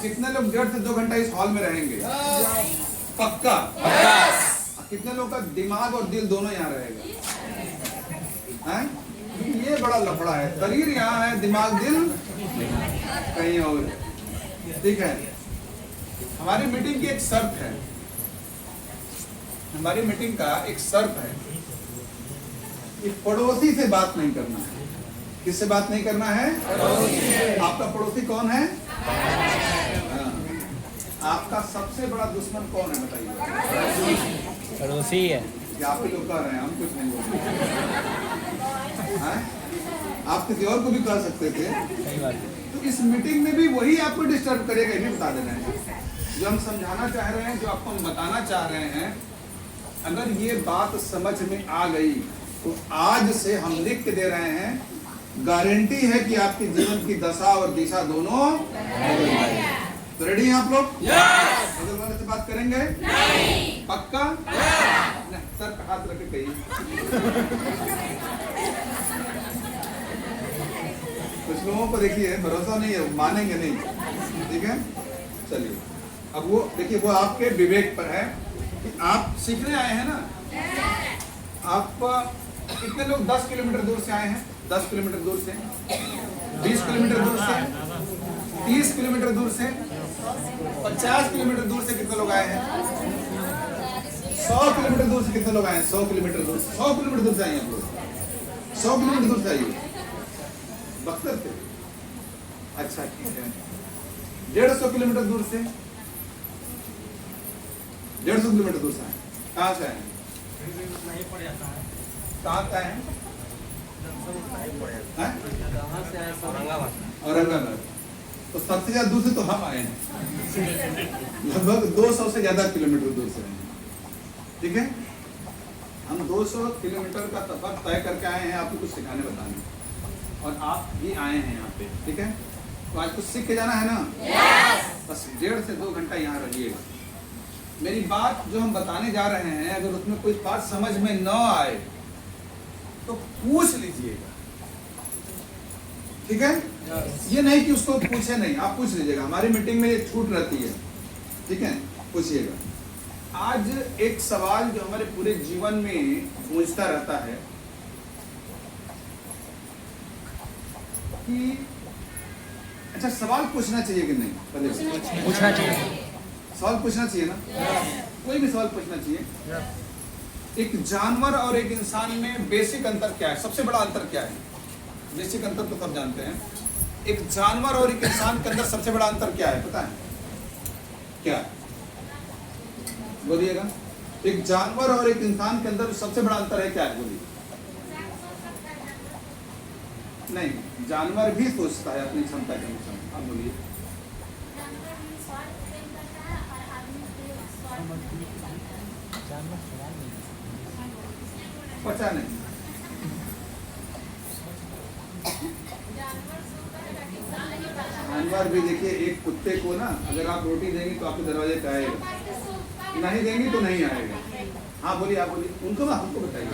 कितने लोग 1.5 से 2 घंटा इस हॉल में रहेंगे? पक्का? कितने लोग का दिमाग और दिल दोनों यहाँ रहेगा? हैं? ये बड़ा लफड़ा है, शरीर यहाँ है, दिमाग दिल कहीं और। ठीक है, हमारी मीटिंग की एक शर्त है, हमारी मीटिंग का एक शर्त है कि पड़ोसी से बात नहीं करना है। किससे बात नहीं करना है? आपका पड़ोसी कौन है? आपका सबसे बड़ा दुश्मन कौन है बताइए? पड़ोसी है। क्या आप लोग कह रहे हैं, हम कुछ नहीं बोल रहे। आप किसी और को भी कह सकते थे। सही बात है। तो इस मीटिंग में भी वही आपको डिस्टर्ब करेगा, ये भी बता देना है। जो हम समझाना चाह रहे हैं, जो आपको हम बताना चाह रहे हैं, अगर ये बात समझ में आ गई तो आज से हम लिख के दे रहे हैं, गारंटी है कि आपके जीवन की दशा और दिशा दोनों बदल जाएगी। तो रेडी हैं आप लोग? बदल वाले से बात करेंगे? नहीं। पक्का? सर पे हाथ रख के कहिए। कुछ लोगों को देखिए भरोसा नहीं है, मानेंगे नहीं। ठीक है, चलिए अब वो देखिए, वो आपके विवेक पर है कि आप सीखने आए हैं ना। आप कितने लोग 10 किलोमीटर दूर से आए हैं? 10 किलोमीटर दूर से, 20 किलोमीटर दूर से, 30 किलोमीटर दूर से, 50 किलोमीटर दूर से कितने लोग आए हैं? 100 किलोमीटर दूर से कितने लोग आए हैं? 100 किलोमीटर दूर से, 100 किलोमीटर दूर से आए हैं आप लोग। 100 किलोमीटर दूर से आइए, बख्तर से। अच्छा ठीक है, 150 किलोमीटर दूर से, 150 किलोमीटर दूर से आए। कहाँ से आए? कहाँ से आए हैं? औरंगाबाद। तो सबसे ज्यादा दूर से तो हम आए हैं, लगभग 200 से ज्यादा किलोमीटर दूर से आए हैं। ठीक है, हम 200 किलोमीटर का सफर तय करके आए हैं आपको कुछ सिखाने बताने, और आप भी आए हैं यहाँ पे। ठीक है, तो आज कुछ सीख के जाना है ना? बस 1.5 से 2 घंटा यहाँ रहिएगा। मेरी बात जो हम बताने जा रहे हैं, अगर उसमें कोई बात समझ में न आए तो पूछ लीजिएगा। ठीक है, ये नहीं कि उसको पूछे नहीं, आप पूछ लीजिएगा। हमारी मीटिंग में ये छूट रहती है। ठीक है, पूछिएगा। आज एक सवाल जो हमारे पूरे जीवन में गूंजता रहता है कि अच्छा, सवाल पूछना चाहिए कि नहीं? पहले पूछना चाहिए। सवाल पूछना चाहिए ना? कोई भी सवाल पूछना चाहिए। एक जानवर और एक इंसान में बेसिक अंतर क्या है? सबसे बड़ा अंतर क्या है? बेसिक अंतर तो सब जानते हैं। एक जानवर और एक इंसान के अंदर सबसे बड़ा अंतर क्या है, पता है क्या? बोलिएगा। एक जानवर और एक इंसान के अंदर सबसे बड़ा अंतर है क्या है? बोलिए। नहीं, जानवर भी सोचता है अपनी क्षमता के अनुसार। आप बोलिए। पता नहीं, जानवर भी देखिए, एक कुत्ते को ना अगर आप रोटी देंगे तो आपके दरवाजे पे आएगा, नहीं देंगे तो नहीं आएगा। हाँ बोलिए, आप बोलिए। उनको ना हमको बताइए।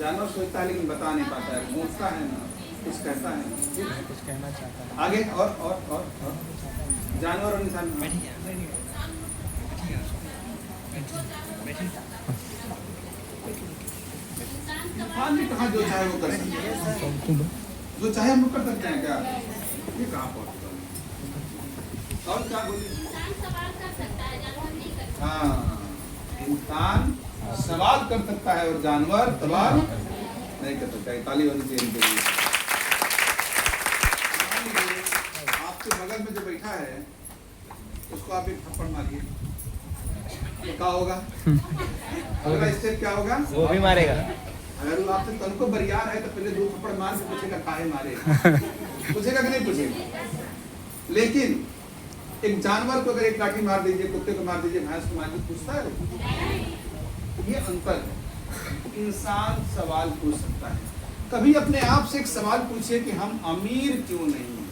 जानवर सोचता है लेकिन बता नहीं पाता है, सोचता है ना, कुछ कहता है, कुछ कहना चाहता है। आगे और जानवर और इंसान इंसान भी कहाँ जो चाहे वो कर सकते हैं, जो चाहे हम कर सकते हैं क्या? ये कहाँ पॉसिबल है? और क्या बोलिए? हाँ, इंसान सवाल कर सकता है और जानवर सवाल नहीं कर सकता है। ताली होनी चाहिए इनके लिए। आपके बगल में जो बैठा है उसको आप एक थप्पड़ मारिए, क्या होगा? अगला स्टेप क्या होगा? वो भी मारेगा। अगर वो आपसे तन को बरियार है तो पहले 2 थप्पड़ मार के पूछेगा काहे मारे, पूछेगा कि नहीं पूछेगा? लेकिन एक जानवर को अगर एक लाठी मार दीजिए, कुत्ते को मार दीजिए, भैंस को मार दीजिए, पूछता है? ये अंतर है। इंसान सवाल पूछ सकता है। कभी अपने आप से एक सवाल पूछिए कि हम अमीर क्यों नहीं हैं,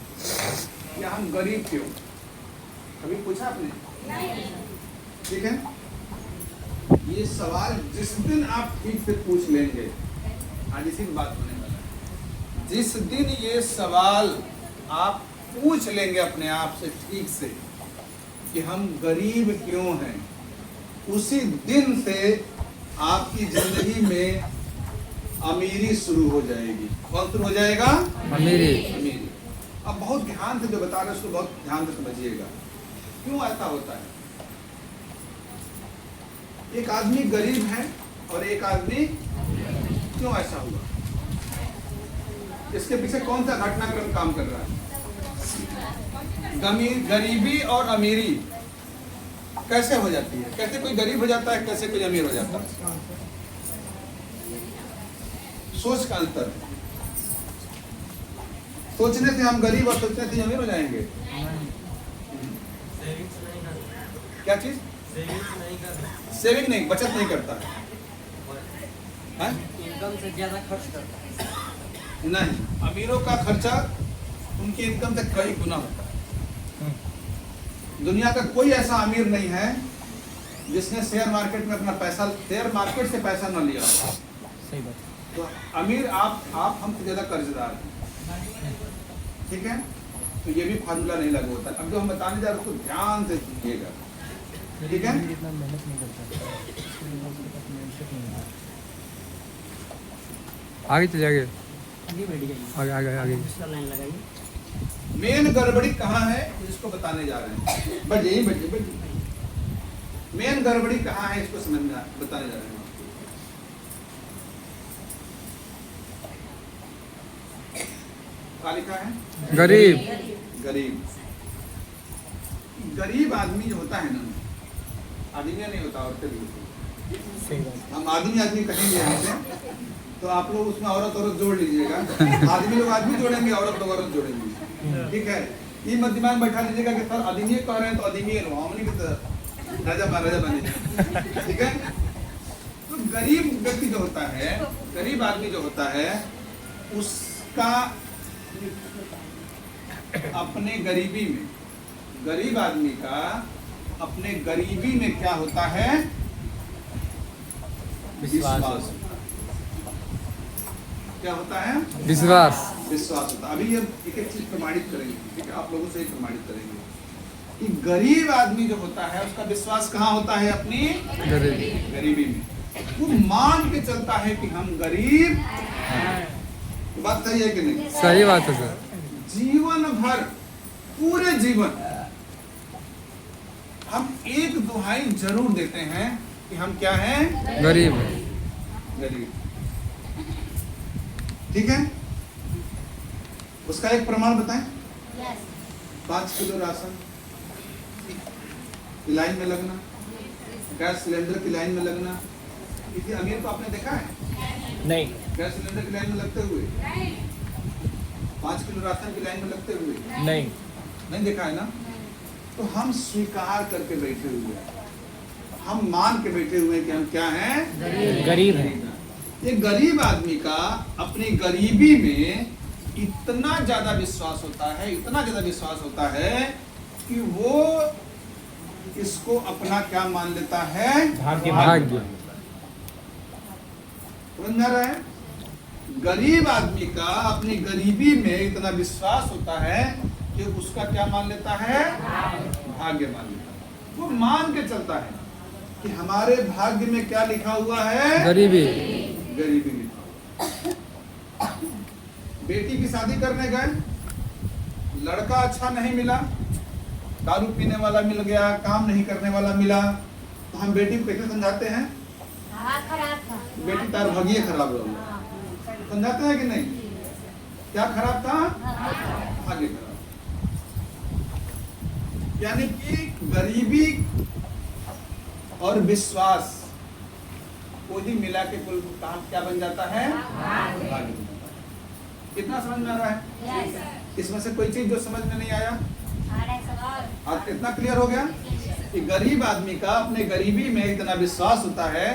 या हम गरीब क्यों? कभी पूछा आपने? ठीक है, ये सवाल जिस दिन आप ठीक से पूछ लेंगे, आज इसी की बात होने वाला है, जिस दिन ये सवाल आप पूछ लेंगे अपने आप से ठीक से कि हम गरीब क्यों हैं, उसी दिन से आपकी जिंदगी में अमीरी शुरू हो जाएगी। कौन शुरू हो जाएगा? अमीरी। अमीरी। अब बहुत ध्यान से जो बता रहे हैं उसको बहुत ध्यान से समझिएगा, क्यों ऐसा होता है। एक आदमी गरीब है और एक आदमी, क्यों ऐसा हुआ? इसके पीछे कौन सा घटनाक्रम काम कर रहा है? गरीबी और अमीरी कैसे हो जाती है? कैसे कोई गरीब हो जाता है, कैसे कोई अमीर हो जाता है? सोच का अंतर। सोचने से हम गरीब और सोचने से अमीर हो जाएंगे। क्या चीज? सेविंग नहीं, बचत नहीं करता है, इनकम से ज्यादा खर्च करता है। नहीं, अमीरों का खर्चा उनकी इनकम से कई गुना होता है। दुनिया का कोई ऐसा अमीर नहीं है जिसने शेयर मार्केट में अपना पैसा, शेयर मार्केट से पैसा न लिया। सही बात। तो अमीर आप हमसे ज्यादा कर्जदार हैं, ठीक है? तो ये भी फार्मूला नहीं लागू होता। अब जो हम बताने जा रहे हैं उसको ध्यान से सुनिएगा, ठीक है? इतना मेहनत नहीं करता, इसके लिए उसके पास मेहनत नहीं है। आगे चलिए, आगे आगे बैठ जाइए, आगे आगे आगे। दूसरा लाइन लगाइए। मेन गड़बड़ी कहाँ है इसको बताने जा रहे हैं। बजे मेन गड़बड़ी कहाँ है इसको समझना, बताने जा रहे हैं। क्या लिखा है? गरीब। गरीब। गरीब आदमी जो होता है ना, आदमी नहीं होता, औरतें भी होती हैं। सही बात। हम आदमी कहेंगे यहाँ से, तो आप लोग उसमें औरत जोड़ लीजिएगा। आदमी लोग आदमी जोड़ेंगे, औरत लोग औरत जोड़ेंगे, ठीक है? ये मत दिमाग में बैठा लीजिएगा कि सर आदमी कह रहे हैं तो आदमी हमने भी राजा बने, ठीक है? तो गरीब व्यक्ति जो होता है, गरीब आदमी जो होता है, उसका अपने गरीबी में, गरीब आदमी का अपने गरीबी में क्या होता है? विश्वास। क्या होता है? विश्वास। विश्वास होता है। अभी ये एक एक चीज प्रमाणित करेंगे, ठीक है? आप लोगों से ही प्रमाणित करेंगे कि गरीब आदमी जो होता है उसका विश्वास कहाँ होता है? अपनी गरीबी में। वो मान के चलता है कि हम गरीब हैं। बात सही है कि नहीं? सही बात है सर। जीवन भर, पूरे जीवन हम एक दुहाई जरूर देते हैं कि हम क्या हैं? गरीब। गरीब, ठीक है? उसका एक प्रमाण बताएं। 5 किलो राशन की लाइन में लगना, गैस सिलेंडर की लाइन में लगना। किसी अमीर को आपने देखा है नहीं। गैस सिलेंडर की लाइन में लगते हुए? 5 किलो राशन की लाइन में लगते हुए नहीं देखा है ना? तो हम स्वीकार करके बैठे हुए हैं, हम मान के बैठे हुए हैं कि हम क्या हैं? गरीब है। ये गरीब आदमी का अपनी गरीबी में इतना ज्यादा विश्वास होता है, इतना ज्यादा विश्वास होता है कि वो इसको अपना क्या मान लेता है? भाग्य। समझ में आ रहा है? गरीब आदमी का अपनी गरीबी में इतना विश्वास होता है कि उसका क्या मान लेता है? भाग्य मान लेता है। वो मान के चलता है कि हमारे भाग्य में क्या लिखा हुआ है? गरीबी। गरीबी लिखा। बेटी की शादी करने गए, लड़का अच्छा नहीं मिला, दारू पीने वाला मिल गया, काम नहीं करने वाला मिला, तो हम बेटी को कैसे समझाते हैं? खराब था। बेटी तार भाग्य खराब रहा। समझाते हैं कि नहीं? क्या खराब था? भाग्य खराब। यानी कि गरीबी और विश्वास को ही मिला के कुल काम क्या बन जाता है? भाग्य बन जाता है। कितना समझ में आ रहा है? इसमें से कोई चीज जो समझ में नहीं आया? आज कितना क्लियर हो गया कि गरीब आदमी का अपने गरीबी में इतना विश्वास होता है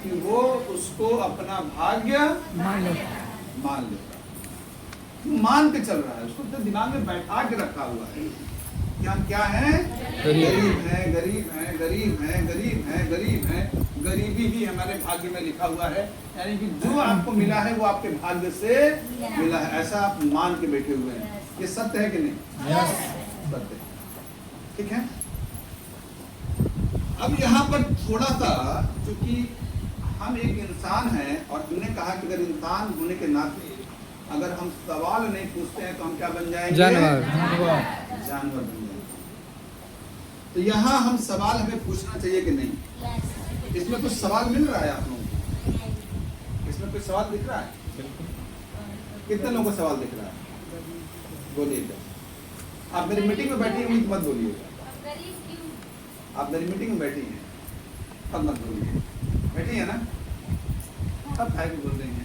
कि वो उसको अपना भाग्य मान लेता है, मान के चल रहा है, उसको तो दिमाग में बैठा के रखा हुआ है कि हम क्या हैं? गरीब हैं, गरीब हैं, गरीब हैं, गरीब हैं, गरीब हैं। गरीबी भी हमारे भाग्य में लिखा हुआ है, यानी कि जो आपको मिला है वो आपके भाग्य से मिला है, ऐसा आप मान के बैठे हुए हैं। ये सत्य है कि नहीं? सत्य। ठीक है। अब यहाँ पर थोड़ा सा, क्योंकि हम एक इंसान हैं और तुमने कहा कि अगर इंसान होने के नाते अगर हम सवाल नहीं पूछते हैं तो हम क्या बन जाएंगे? जानवर। जानवर बन जाएंगे। तो यहाँ हम सवाल हमें पूछना चाहिए कि नहीं? इसमें कुछ सवाल मिल रहा है आप लोगों को? इसमें कुछ सवाल दिख रहा है? कितने लोगों को सवाल दिख रहा है? बोलिए। आप मेरी मीटिंग में बैठी हुई मत बोलिएगा। आप मेरी मीटिंग में बैठी हैं, अब मत बोलिए। बैठी है ना? सब भाई को बोल रहे हैं।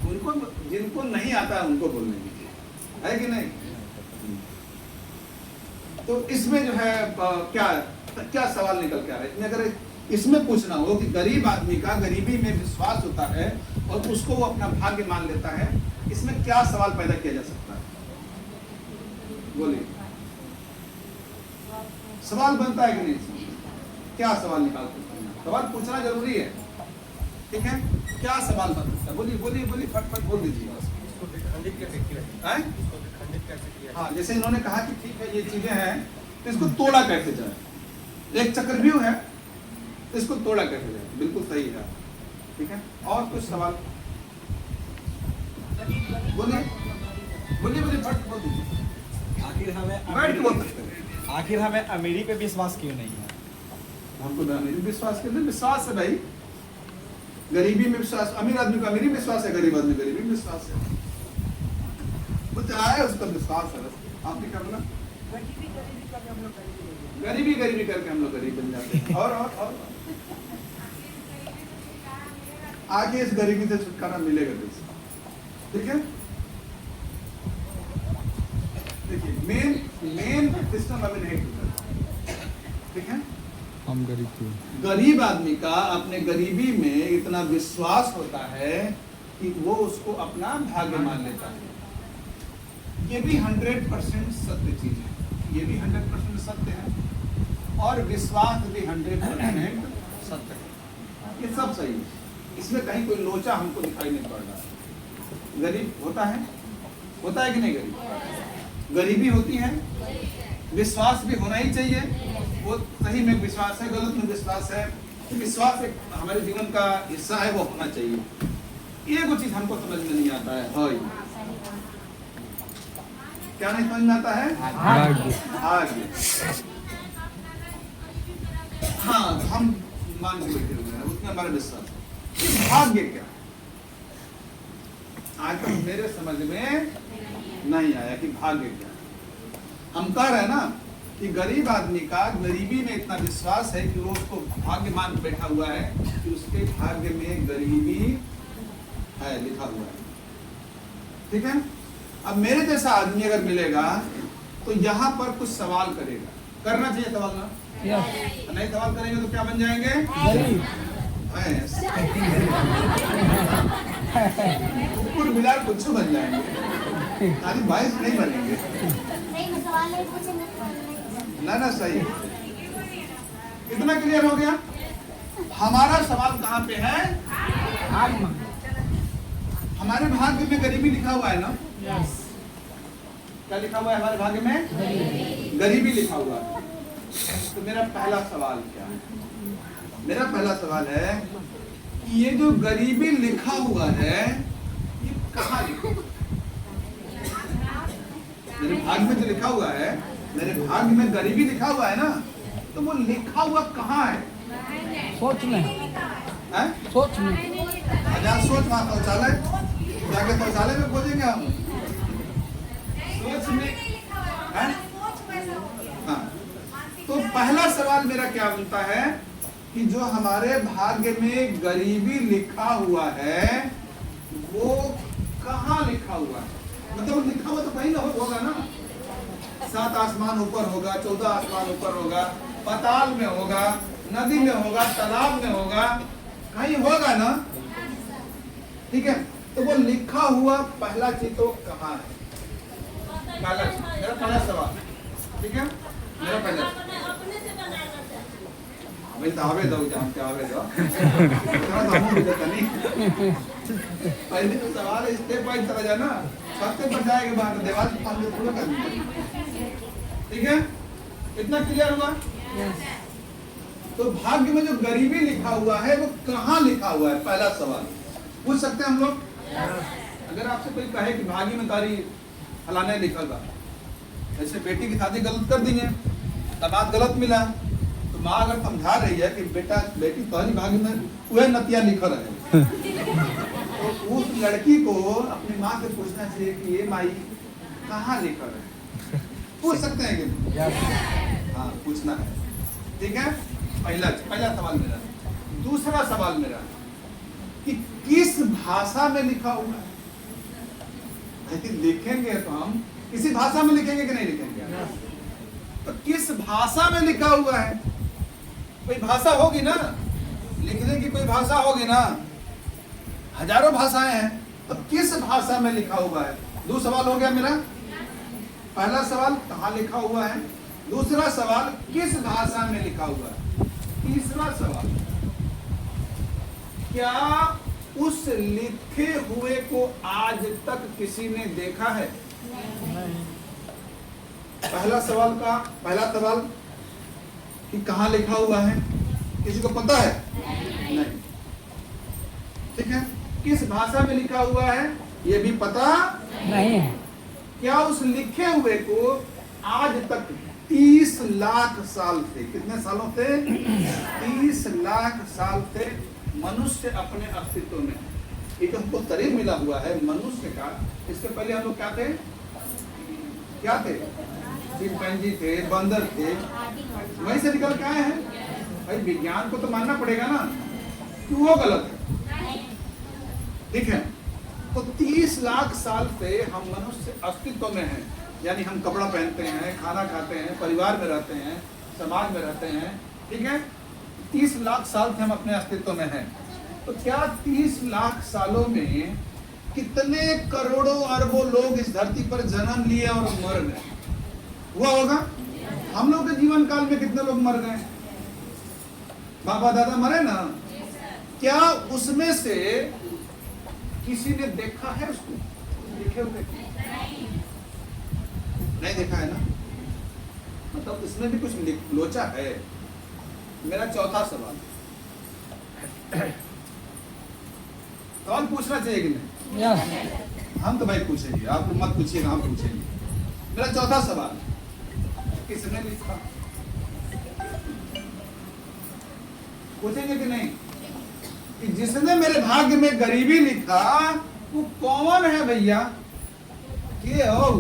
उनको, जिनको नहीं आता है उनको बोलने दीजिए, है कि नहीं? तो इसमें जो है क्या क्या सवाल निकल के आ रहा है? इसमें अगर इसमें पूछना हो कि गरीब आदमी का गरीबी में विश्वास होता है और उसको वो अपना भाग्य मान लेता है, इसमें क्या सवाल पैदा किया जा सकता है? बोलिए। सवाल बनता है कि नहीं? क्या सवाल निकाल सकते हैं? सवाल पूछना जरूरी है। ठीक है, क्या सवाल बन सकता है? बोलिए बोलिए बोलिए, फटफट बोल दीजिए। हाँ, जैसे इन्होंने कहा कि ठीक है ये चीजें हैं, तो इसको तोड़ा कैसे जाए? एक चक्रव्यूह है, तो इसको तोड़ा कैसे जाए? बिल्कुल सही है। ठीक है, और कुछ सवाल? बोलिए बोलिए बोलिए, फट बोल दीजिए। आखिर हमें बैठ के बोल सकते हैं। आखिर हमें अमीरी पे विश्वास क्यों नहीं है? हमको अमीरी विश्वास के लिए विश्वास है भाई। गरीबी में विश्वास, अमीर आदमी को अमीरी विश्वास है, गरीब आदमी गरीबी में विश्वास है। वो चाहे उसका विश्वास है। आपने क्या बोला? गरीबी गरीबी करके हम लोग गरीब बन जाते हैं। और आगे इस गरीबी से छुटकारा मिलेगा कैसे? ठीक है, देखिए मेन सिस्टम अभी नहीं टूटा। ठीक है, हम गरीब थे। गरीब आदमी का अपने गरीबी में इतना विश्वास होता है कि वो उसको अपना भाग्य मान लेता है। ये भी 100% सत्य चीज है। ये भी 100% सत्य है और विश्वास भी 100% सत्य है। ये सब सही है, इसमें कहीं कोई लोचा हमको दिखाई नहीं पड़ रहा। गरीब होता है कि नहीं? गरीबी होती है, विश्वास भी होना ही चाहिए। वो सही में विश्वास है, गलत में विश्वास है, विश्वास एक हमारे जीवन का हिस्सा है, वो होना चाहिए। ये वो चीज हमको समझ में नहीं आता है। क्या नहीं समझ में आता है? भाग्य। हाँ, हम मान के बैठे हुए हैं, उसमें हमारा विश्वास है। भाग्य क्या? आज तक मेरे समझ में नहीं आया कि भाग्य क्या। हम कह रहे हैं ना कि गरीब आदमी का गरीबी में इतना विश्वास है कि वो उसको भाग्य मान बैठा हुआ है कि उसके भाग्य में गरीबी है, लिखा हुआ है। ठीक है, अब मेरे जैसा आदमी अगर मिलेगा तो यहाँ पर कुछ सवाल करेगा। करना चाहिए सवाल ना? नहीं सवाल करेंगे तो क्या बन जाएंगे? कुकुर बिलार कुछ बन जाएंगे, खाली 22 नहीं बनेंगे। ना सही, इतना क्लियर हो गया। हमारा सवाल कहाँ पे है? हमारे भाग्य में गरीबी लिखा हुआ है ना? क्या लिखा हुआ है हमारे भाग्य में? गरीबी लिखा हुआ है। तो मेरा पहला सवाल क्या है? मेरा पहला सवाल है कि ये जो गरीबी लिखा हुआ है ये कहाँ लिखा हुआ है? मेरे भाग्य में जो लिखा हुआ है, मेरे भाग्य में गरीबी लिखा हुआ है ना, तो वो लिखा हुआ कहाँ है? सोच में। सोच में। सोच वहाँ शौचालय जाके शौचालय में खोजेंगे हम। सोच में है? हाँ, तो पहला सवाल मेरा क्या बनता है कि जो हमारे भाग्य में गरीबी लिखा हुआ है वो कहाँ लिखा हुआ है? मतलब लिखा हुआ तो कहीं ना होगा ना। 7 आसमान ऊपर होगा, 14 आसमान ऊपर होगा, पाताल में होगा, नदी में होगा, तालाब में होगा, कहीं होगा ना। ठीक है, तो वो लिखा हुआ पहला चीज तो कहाँ है? मेरा पहला सवाल। ठीक है, मेरा पहला भाई दावे दो जहाँ क्या आवे दो पहले तो सवाल स्टेप बाय चला जाना। छत पर जाएगा बाहर दीवार के सामने थोड़ा कर देंगे। ठीक है, इतना क्लियर हुआ? तो भाग्य में जो गरीबी लिखा हुआ है वो कहाँ लिखा हुआ है, पहला सवाल पूछ सकते हैं हम लोग। अगर आपसे कोई कहे कि भाग्य में तारी फलाने लिखा था, जैसे बेटी की शादी गलत कर दी है, दामाद गलत मिला, तो माँ अगर समझा रही है कि बेटा बेटी तुम्हारी भाग्य में वह नतिया लिखल है, तो उस लड़की को अपनी माँ से पूछना चाहिए कि ये माई कहाँ लिखल है। पूछ सकते हैं कि नहीं? हाँ, पूछना है। ठीक है, पहला सवाल मेरा। दूसरा सवाल मेरा कि किस भाषा में लिखा हुआ है। लेकिन लिखेंगे तो हम किसी भाषा में लिखेंगे कि नहीं लिखेंगे? तो किस भाषा में लिखा हुआ है? कोई भाषा होगी ना, लिखने की कोई भाषा होगी ना, हजारों भाषाएं हैं, तो किस भाषा में लिखा हुआ है? दो सवाल हो गया मेरा। पहला सवाल कहाँ लिखा हुआ है, दूसरा सवाल किस भाषा में लिखा हुआ है, तीसरा सवाल क्या उस लिखे हुए को आज तक किसी ने देखा है? पहला सवाल कि कहाँ लिखा हुआ है, किसी को पता है? नहीं। ठीक है, किस भाषा में लिखा हुआ है ये भी पता नहीं है। क्या उस लिखे हुए को आज तक 30 लाख साल से, कितने सालों से? 30 लाख साल से मनुष्य अपने अस्तित्व में, एक हमको शरीर मिला हुआ है मनुष्य का। इससे पहले हम लोग क्या थे? चिंपैंजी थे, बंदर थे, वहीं से निकल के आए हैं। भाई विज्ञान को तो मानना पड़ेगा ना कि वो गलत है। ठीक है, तो 30 लाख साल से हम मनुष्य अस्तित्व में हैं, यानी हम कपड़ा पहनते हैं, खाना खाते हैं, परिवार में रहते हैं, समाज में रहते हैं। ठीक है, 30 लाख साल से हम अपने अस्तित्व में हैं। तो क्या 30 लाख सालों में कितने करोड़ों अरबों लोग इस धरती पर जन्म लिए और मर गए? हुआ होगा। हम लोग के जीवन काल में कितने लोग मर गए? बाबा दादा मरे ना, क्या उसमें से किसी ने देखा है उसको लिखे हुए? नहीं देखा है ना, मतलब इसमें भी कुछ लोचा है। मेरा चौथा सवाल पूछना चाहिए कि नहीं? हम तो भाई पूछेंगे, आप मत पूछिएगा, हम पूछेंगे। मेरा चौथा सवाल, किसने लिखा? पूछेंगे कि नहीं कि जिसने मेरे भाग्य में गरीबी लिखा वो कौन है भैया? के हो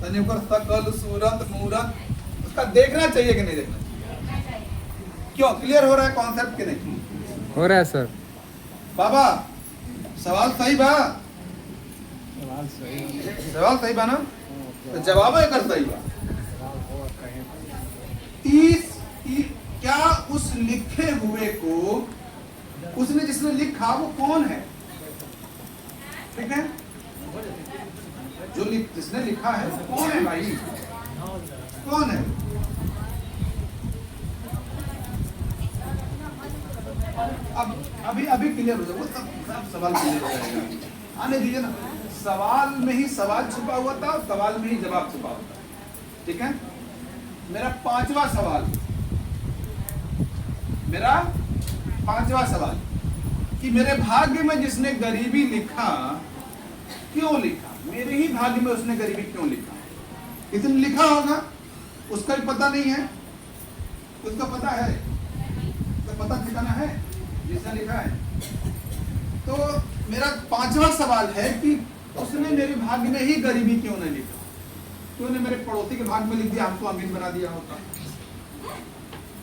तने ऊपर सकल सूरत मूरत उसका देखना चाहिए कि नहीं देखना चाहिए? क्यों, क्लियर हो रहा है कॉन्सेप्ट कि नहीं? हो रहा है सर। बाबा सवाल सही बा? सवाल सही बा ना, तो जवाब है कर सही बा। 30 क्या उस लिखे हुए को उसने जिसने लिखा वो कौन है? ठीक है, जिसने लिखा है वो कौन है भाई? कौन है? अब अभी क्लियर हो जाएगा, वो सब सवाल क्लियर हो जाएगा। आने दीजिए ना, सवाल में ही सवाल छुपा हुआ था, सवाल में ही जवाब छुपा हुआ था। ठीक है, मेरा पांचवा सवाल कि मेरे भाग्य में जिसने गरीबी लिखा, क्यों लिखा? मेरे ही भाग्य में उसने गरीबी क्यों लिखा? किसने लिखा होगा उसका भी पता नहीं है, उसका पता है, उसका पता ठिकाना है जिसने लिखा है। तो मेरा पांचवा सवाल है कि उसने मेरे भाग्य में ही गरीबी क्यों नहीं लिखा? क्यों ने मेरे पड़ोसी के भाग्य में लिख दिया, हमको अमीर बना दिया होता?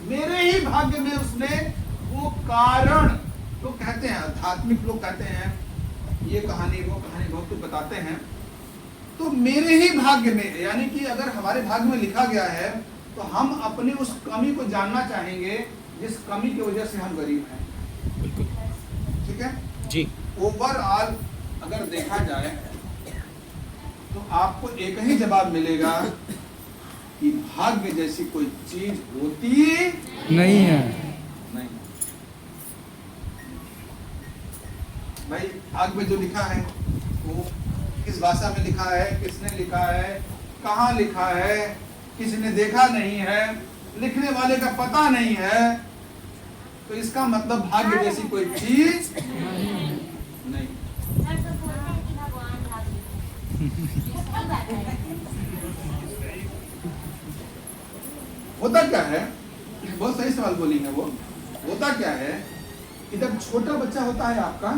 मेरे ही भाग्य में उसने वो कारण, लोग कहते हैं, आध्यात्मिक लोग कहते हैं ये कहानी वो कहानी बहुत कुछ बताते हैं, तो मेरे ही भाग्य में, यानी कि अगर हमारे भाग्य में लिखा गया है तो हम अपनी उस कमी को जानना चाहेंगे जिस कमी की वजह से हम गरीब हैं। बिल्कुल ठीक है जी। ओवरऑल अगर देखा जाए तो आपको एक ही जवाब मिलेगा कि भाग्य जैसी कोई चीज होती नहीं है। नहीं। भाई भाग्य में जो लिखा है वो किस भाषा में लिखा है, किसने लिखा है, कहाँ लिखा है, किसी ने देखा नहीं है, लिखने वाले का पता नहीं है, तो इसका मतलब भाग्य जैसी कोई चीज नहीं। सर तो बोलते हैं कि भगवान भाग्य। होता क्या है, बहुत सही सवाल बोली है वो। होता क्या है कि जब छोटा बच्चा होता है आपका,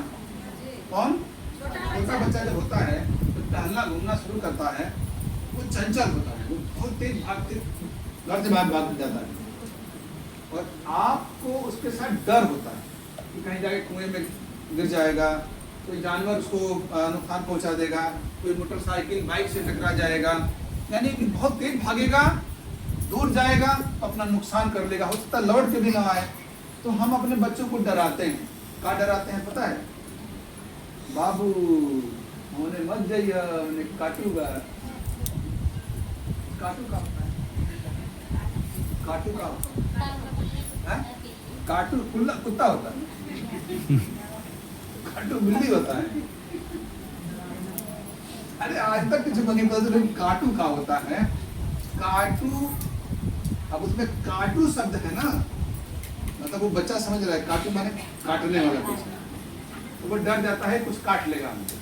कौन छोटा बच्चा जब होता है तो टहलना घूमना शुरू करता है, वो चंचल होता है, वो बहुत तेज भागते घर से भाग जाता है, और आपको उसके साथ डर होता है कि कहीं जाके कुएं में गिर जाएगा, कोई जानवर उसको नुकसान पहुंचा देगा, कोई मोटरसाइकिल बाइक से टकरा जाएगा, यानी कि बहुत तेज भागेगा, दूर जाएगा, अपना नुकसान कर लेगा, हो सकता है लौट के भी ना आए। तो हम अपने बच्चों को डराते हैं। क्या डराते हैं पता है? बाबू होने मत जाइए, उन्हें काटूंगा। काटू का होता है, काटू का होता है, काटू कुत्ता होता है, काटू बिल्ली होता है। अरे आज तक किसी को नहीं पता था काटू का होता है। काटू, अब उसमें काटू शब्द है ना, मतलब वो बच्चा समझ रहा है काटू माने काटने वाला कुछ, तो वो डर जाता है कुछ काट लेगा हमको।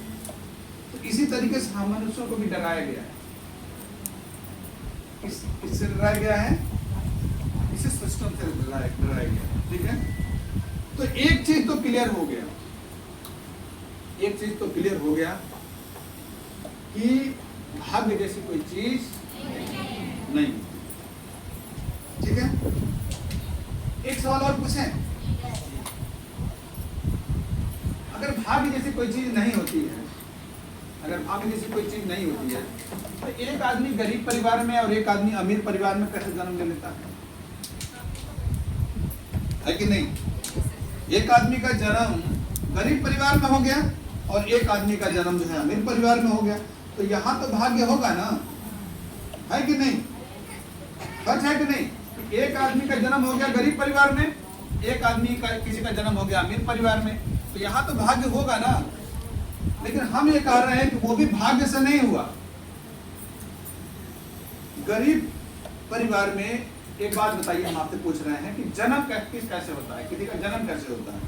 तो इसी तरीके से हम मनुष्यों को भी डराया गया है। किससे डराया गया है? इसी सिस्टम से डराया गया। ठीक है, तो एक चीज तो क्लियर हो गया, एक चीज तो क्लियर हो गया कि भाग्य जैसी कोई चीज नहीं। ठीक है, एक सवाल और पूछें। अगर भाग्य जैसी कोई चीज नहीं होती है, अगर भाग्य जैसी कोई चीज नहीं होती है, तो एक आदमी गरीब परिवार में और एक आदमी अमीर परिवार में कैसे जन्म ले लेता है कि नहीं? एक आदमी का जन्म गरीब परिवार में हो गया और एक आदमी का जन्म जो है अमीर परिवार में हो गया, तो यहाँ तो भाग्य होगा ना, है कि नहीं? सच है कि नहीं? एक आदमी का जन्म हो गया गरीब परिवार में, एक आदमी का किसी का जन्म हो गया अमीर परिवार में, तो यहाँ तो भाग्य होगा ना। लेकिन हम ये कह रहे हैं कि वो भी भाग्य से नहीं हुआ। गरीब परिवार में एक बात बताइए, हम आपसे पूछ रहे हैं कि जन्म कैसे होता है? किसी का जन्म कैसे होता है?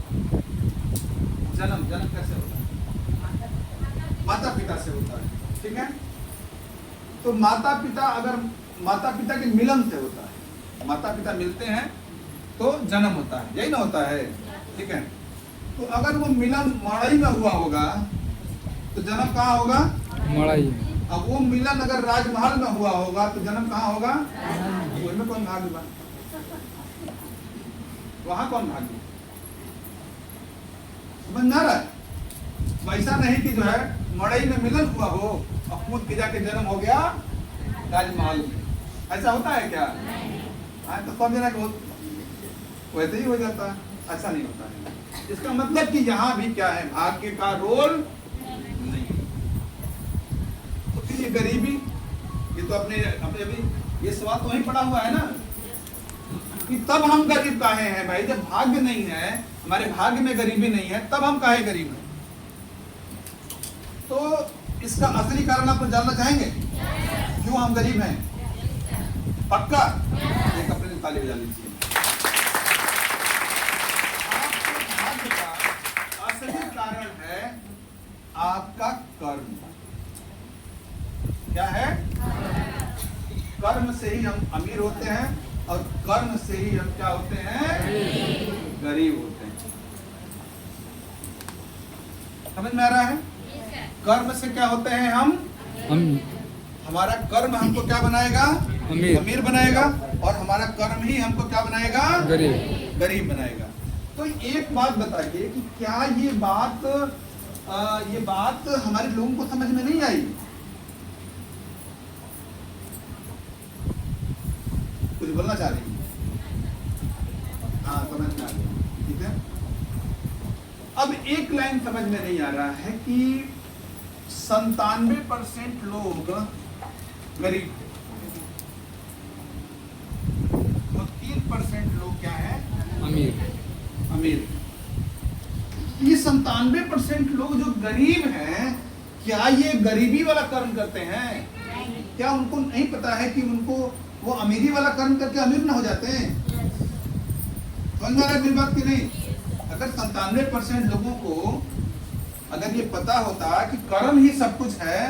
जन्म कैसे होता है? माता पिता से होता है। ठीक है, तो माता पिता के मिलन से होता है। माता पिता मिलते हैं तो जन्म होता है, यही ना होता है? ठीक है, तो अगर वो मिलन मड़ई में हुआ होगा तो जन्म कहाँ होगा? मड़ई। अब वो मिलन अगर राजमहल में हुआ होगा तो जन्म कहाँ होगा? उसमें कौन भाग्य बा? वहां कौन भाग्य? समझ ना रहा है? वैसा नहीं कि जो है मड़ई में मिलन हुआ हो और कूद के जाके जन्म हो गया राजमहल में। ऐसा होता है क्या? तो समझना कि वैसे ही हो जाता है, ऐसा नहीं होता है। इसका मतलब कि यहाँ भी क्या है, भाग्य का रोल नहीं। तो फिर ये गरीबी, ये तो अपने अभी ये सवाल तो वहीं पड़ा हुआ है ना कि तब हम गरीब काहे हैं भाई? जब भाग्य नहीं है, हमारे भाग्य में गरीबी नहीं है, तब हम काहे गरीब हैं? तो इसका असली कारण आप जानना चाहेंगे क्यों हम गरीब हैं? पक्का? एक अपने ताली बजा लीजिए। आपके भाग्य का असली कारण है आपका कर्म। क्या है? कर्म से ही हम अमीर होते हैं और कर्म से ही हम क्या होते हैं? गरीब होते हैं। समझ में आ रहा है? कर्म से क्या होते हैं हम? हमारा कर्म हमको क्या बनाएगा? अमीर बनाएगा, और हमारा कर्म ही हमको क्या बनाएगा? गरीब बनाएगा। तो एक बात बताइए कि क्या ये बात हमारे लोगों को समझ में नहीं आई? कुछ बोलना चाह रही है? हाँ, समझ में आ गया। ठीक है, अब एक लाइन समझ में नहीं आ रहा है कि 97% लोग गरीब, तो 3% लोग क्या है? अमीर। ये 97% लोग जो गरीब हैं, क्या ये गरीबी वाला कर्म करते हैं? क्या उनको नहीं पता है कि उनको वो अमीरी वाला कर्म करके अमीर ना हो जाते हैं? समझ में आ रहा है मेरी बात की नहीं? अगर 97% लोगों को अगर ये पता होता कि कर्म ही सब कुछ है,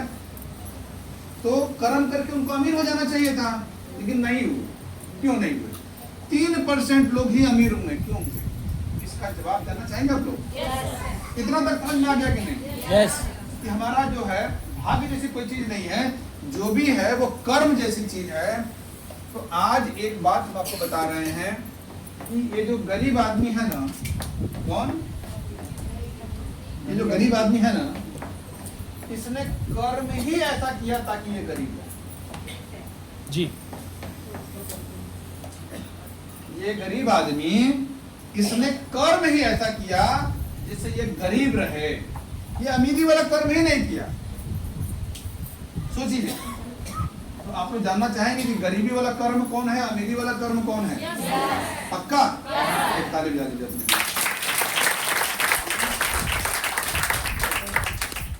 तो कर्म करके उनको अमीर हो जाना चाहिए था, लेकिन नहीं हुए। क्यों नहीं हुए? 3% लोग ही अमीर होंगे। क्यों हुए? इसका जवाब देना चाहेंगे आप लोग? इतना तक समझ में आ गया कि नहीं? यस। कि हमारा जो है भाग्य जैसी कोई चीज नहीं है, जो भी है वो कर्म जैसी चीज है। तो आज एक बात हम आपको बता रहे हैं कि ये जो गरीब आदमी है ना, कौन? ये जो गरीब आदमी है ना, इसने कर्म ही ऐसा किया ताकि ये गरीब हो। जी। ये गरीब आदमी, इसने कर्म ही ऐसा किया जिससे ये गरीब रहे। ये अमीरी वाला कर्म ही नहीं किया। सोचिए, तो आप लोग जानना चाहेंगे कि गरीबी वाला कर्म कौन है, अमीरी वाला कर्म कौन है? पक्का? एक ताली बजा दीजिए अपने।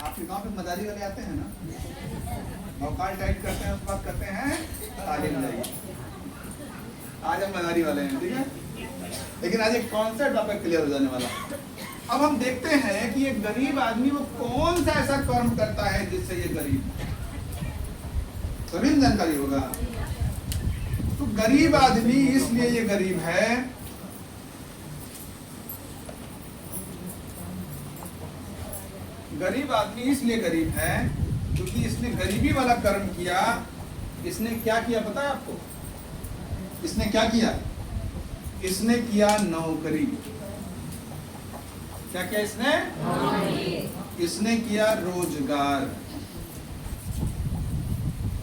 आपके गांव पे मदारी वाले आते हैं ना, औकात टाइट करते हैं, उसके बाद करते हैं ताली बजाइए। आज हम मदारी वाले हैं, ठीक है? लेकिन आज एक कॉन्सेप्ट आपका क्लियर हो जाने वाला। अब हम देखते हैं कि ये गरीब आदमी वो कौन सा ऐसा कर्म करता है जिससे ये गरीब, सभी जानकारी होगा। तो गरीब आदमी इसलिए ये गरीब है, गरीब आदमी इसलिए गरीब है क्योंकि इसने गरीबी वाला कर्म किया। इसने क्या किया पता है आपको? इसने क्या किया? इसने किया नौकरी। क्या किया इसने? इसने किया रोजगार,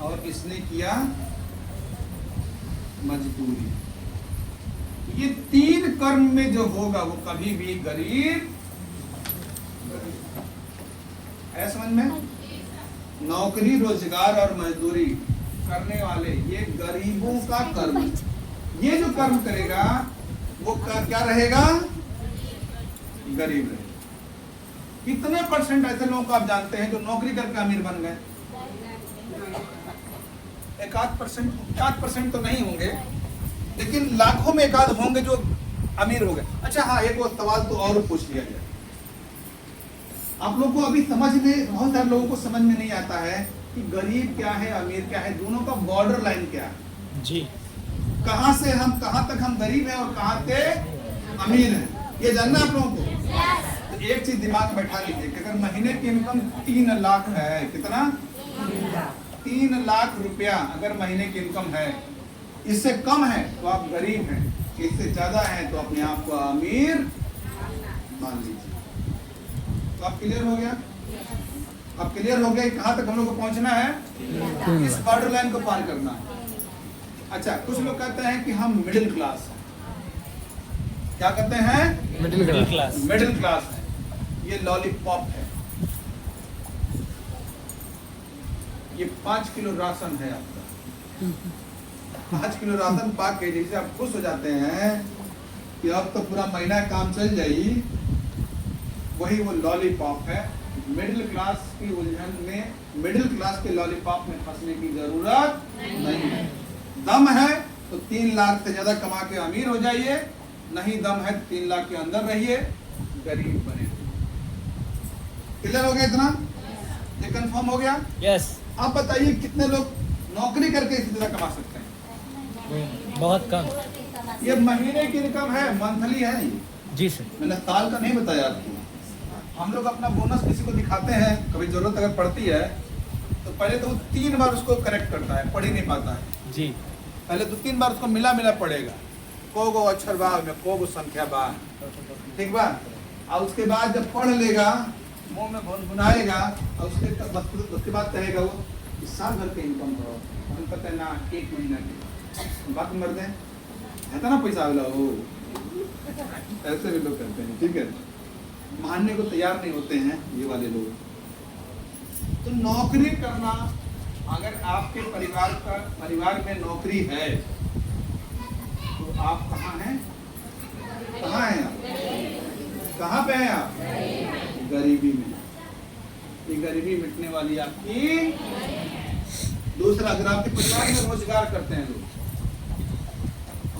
और इसने किया मजदूरी। ये 3 कर्म में जो होगा वो कभी भी गरीब है। समझ में? नौकरी, रोजगार और मजदूरी करने वाले ये गरीबों का कर्म। ये जो कर्म करेगा वो क्या रहेगा? गरीब रहेगा। कितने परसेंट ऐसे लोगों को आप जानते हैं जो नौकरी करके अमीर बन गए? 1-8% तो नहीं होंगे, लेकिन लाखों में 1-8 होंगे जो अमीर हो गए। अच्छा हाँ, एक और सवाल तो और पूछ लिया गया। आप लोगों को अभी समझ में, बहुत सारे लोगों को समझ में नहीं आता है कि गरीब क्या है, अमीर क्या है, दोनों का बॉर्डर लाइन क्या है। जी। कहां से हम, कहां तक हम गरीब हैं और कहां से अमीर हैं, ये जानना आप लोगों को। तो एक चीज दिमाग में बैठा लीजिए कि अगर महीने की इनकम 3 लाख है, कितना? 3 लाख रुपया अगर महीने की इनकम है, इससे कम है तो आप गरीब हैं, इससे ज्यादा है तो अपने आप को अमीर मान लीजिए। तो आप क्लियर हो गया? अब क्लियर हो गया कहां तक हम लोग को पहुंचना है? इस बॉर्डर लाइन को पार करना है। अच्छा, कुछ लोग कहते हैं कि हम मिडिल क्लास हैं। क्या कहते हैं? Middle class. मिडिल क्लास है। ये लॉलीपॉप है, ये 5 किलो राशन है आपका। 5 किलो राशन पा के जैसे आप खुश हो जाते हैं कि अब तो पूरा महीना काम चल जाएगी, वही वो लॉलीपॉप है। मिडिल क्लास की उलझन में, मिडिल क्लास के लॉलीपॉप में फंसने की जरूरत नहीं है। दम है तो 3 लाख से ज्यादा कमा के अमीर हो जाइए, नहीं दम है तो 3 लाख के अंदर रहिए, गरीब बने। क्लियर हो गया? इतना ये कंफर्म हो गया? यस। आप बताइए कितने लोग नौकरी करके इसी तरह कमा सकते हैं? बहुत कम। ये महीने की इनकम है, मंथली है ये। जी सर। मैंने साल का नहीं बताया आपको। हम लोग अपना बोनस किसी को दिखाते हैं, कभी जरूरत अगर पड़ती है तो पहले तो वो 3 बार उसको करेक्ट करता है, पढ़ ही नहीं पाता है। जी। पहले 2-3 बार उसको मिला पड़ेगा, को गो अक्षर बा में, को गो संख्या बा, ठीक बा। और उसके बाद जब पढ़ लेगा, मुंह में भुनभुनाएगा, और उसके बाद कहेगा वो इस साल भर के इनकम करो, हम पता है ना 1 महीना की बात मर दे है ना, पैसा वाला हो। ऐसे भी लोग करते हैं, ठीक है, मानने को तैयार नहीं होते हैं ये वाले लोग। तो नौकरी करना, अगर आपके परिवार में नौकरी है तो आप कहाँ हैं? कहाँ हैं आप? कहाँ पे हैं आप? गरीबी में। ये गरीबी मिटने वाली आपकी। दूसरा, अगर आपके परिवार में रोजगार करते हैं लोग,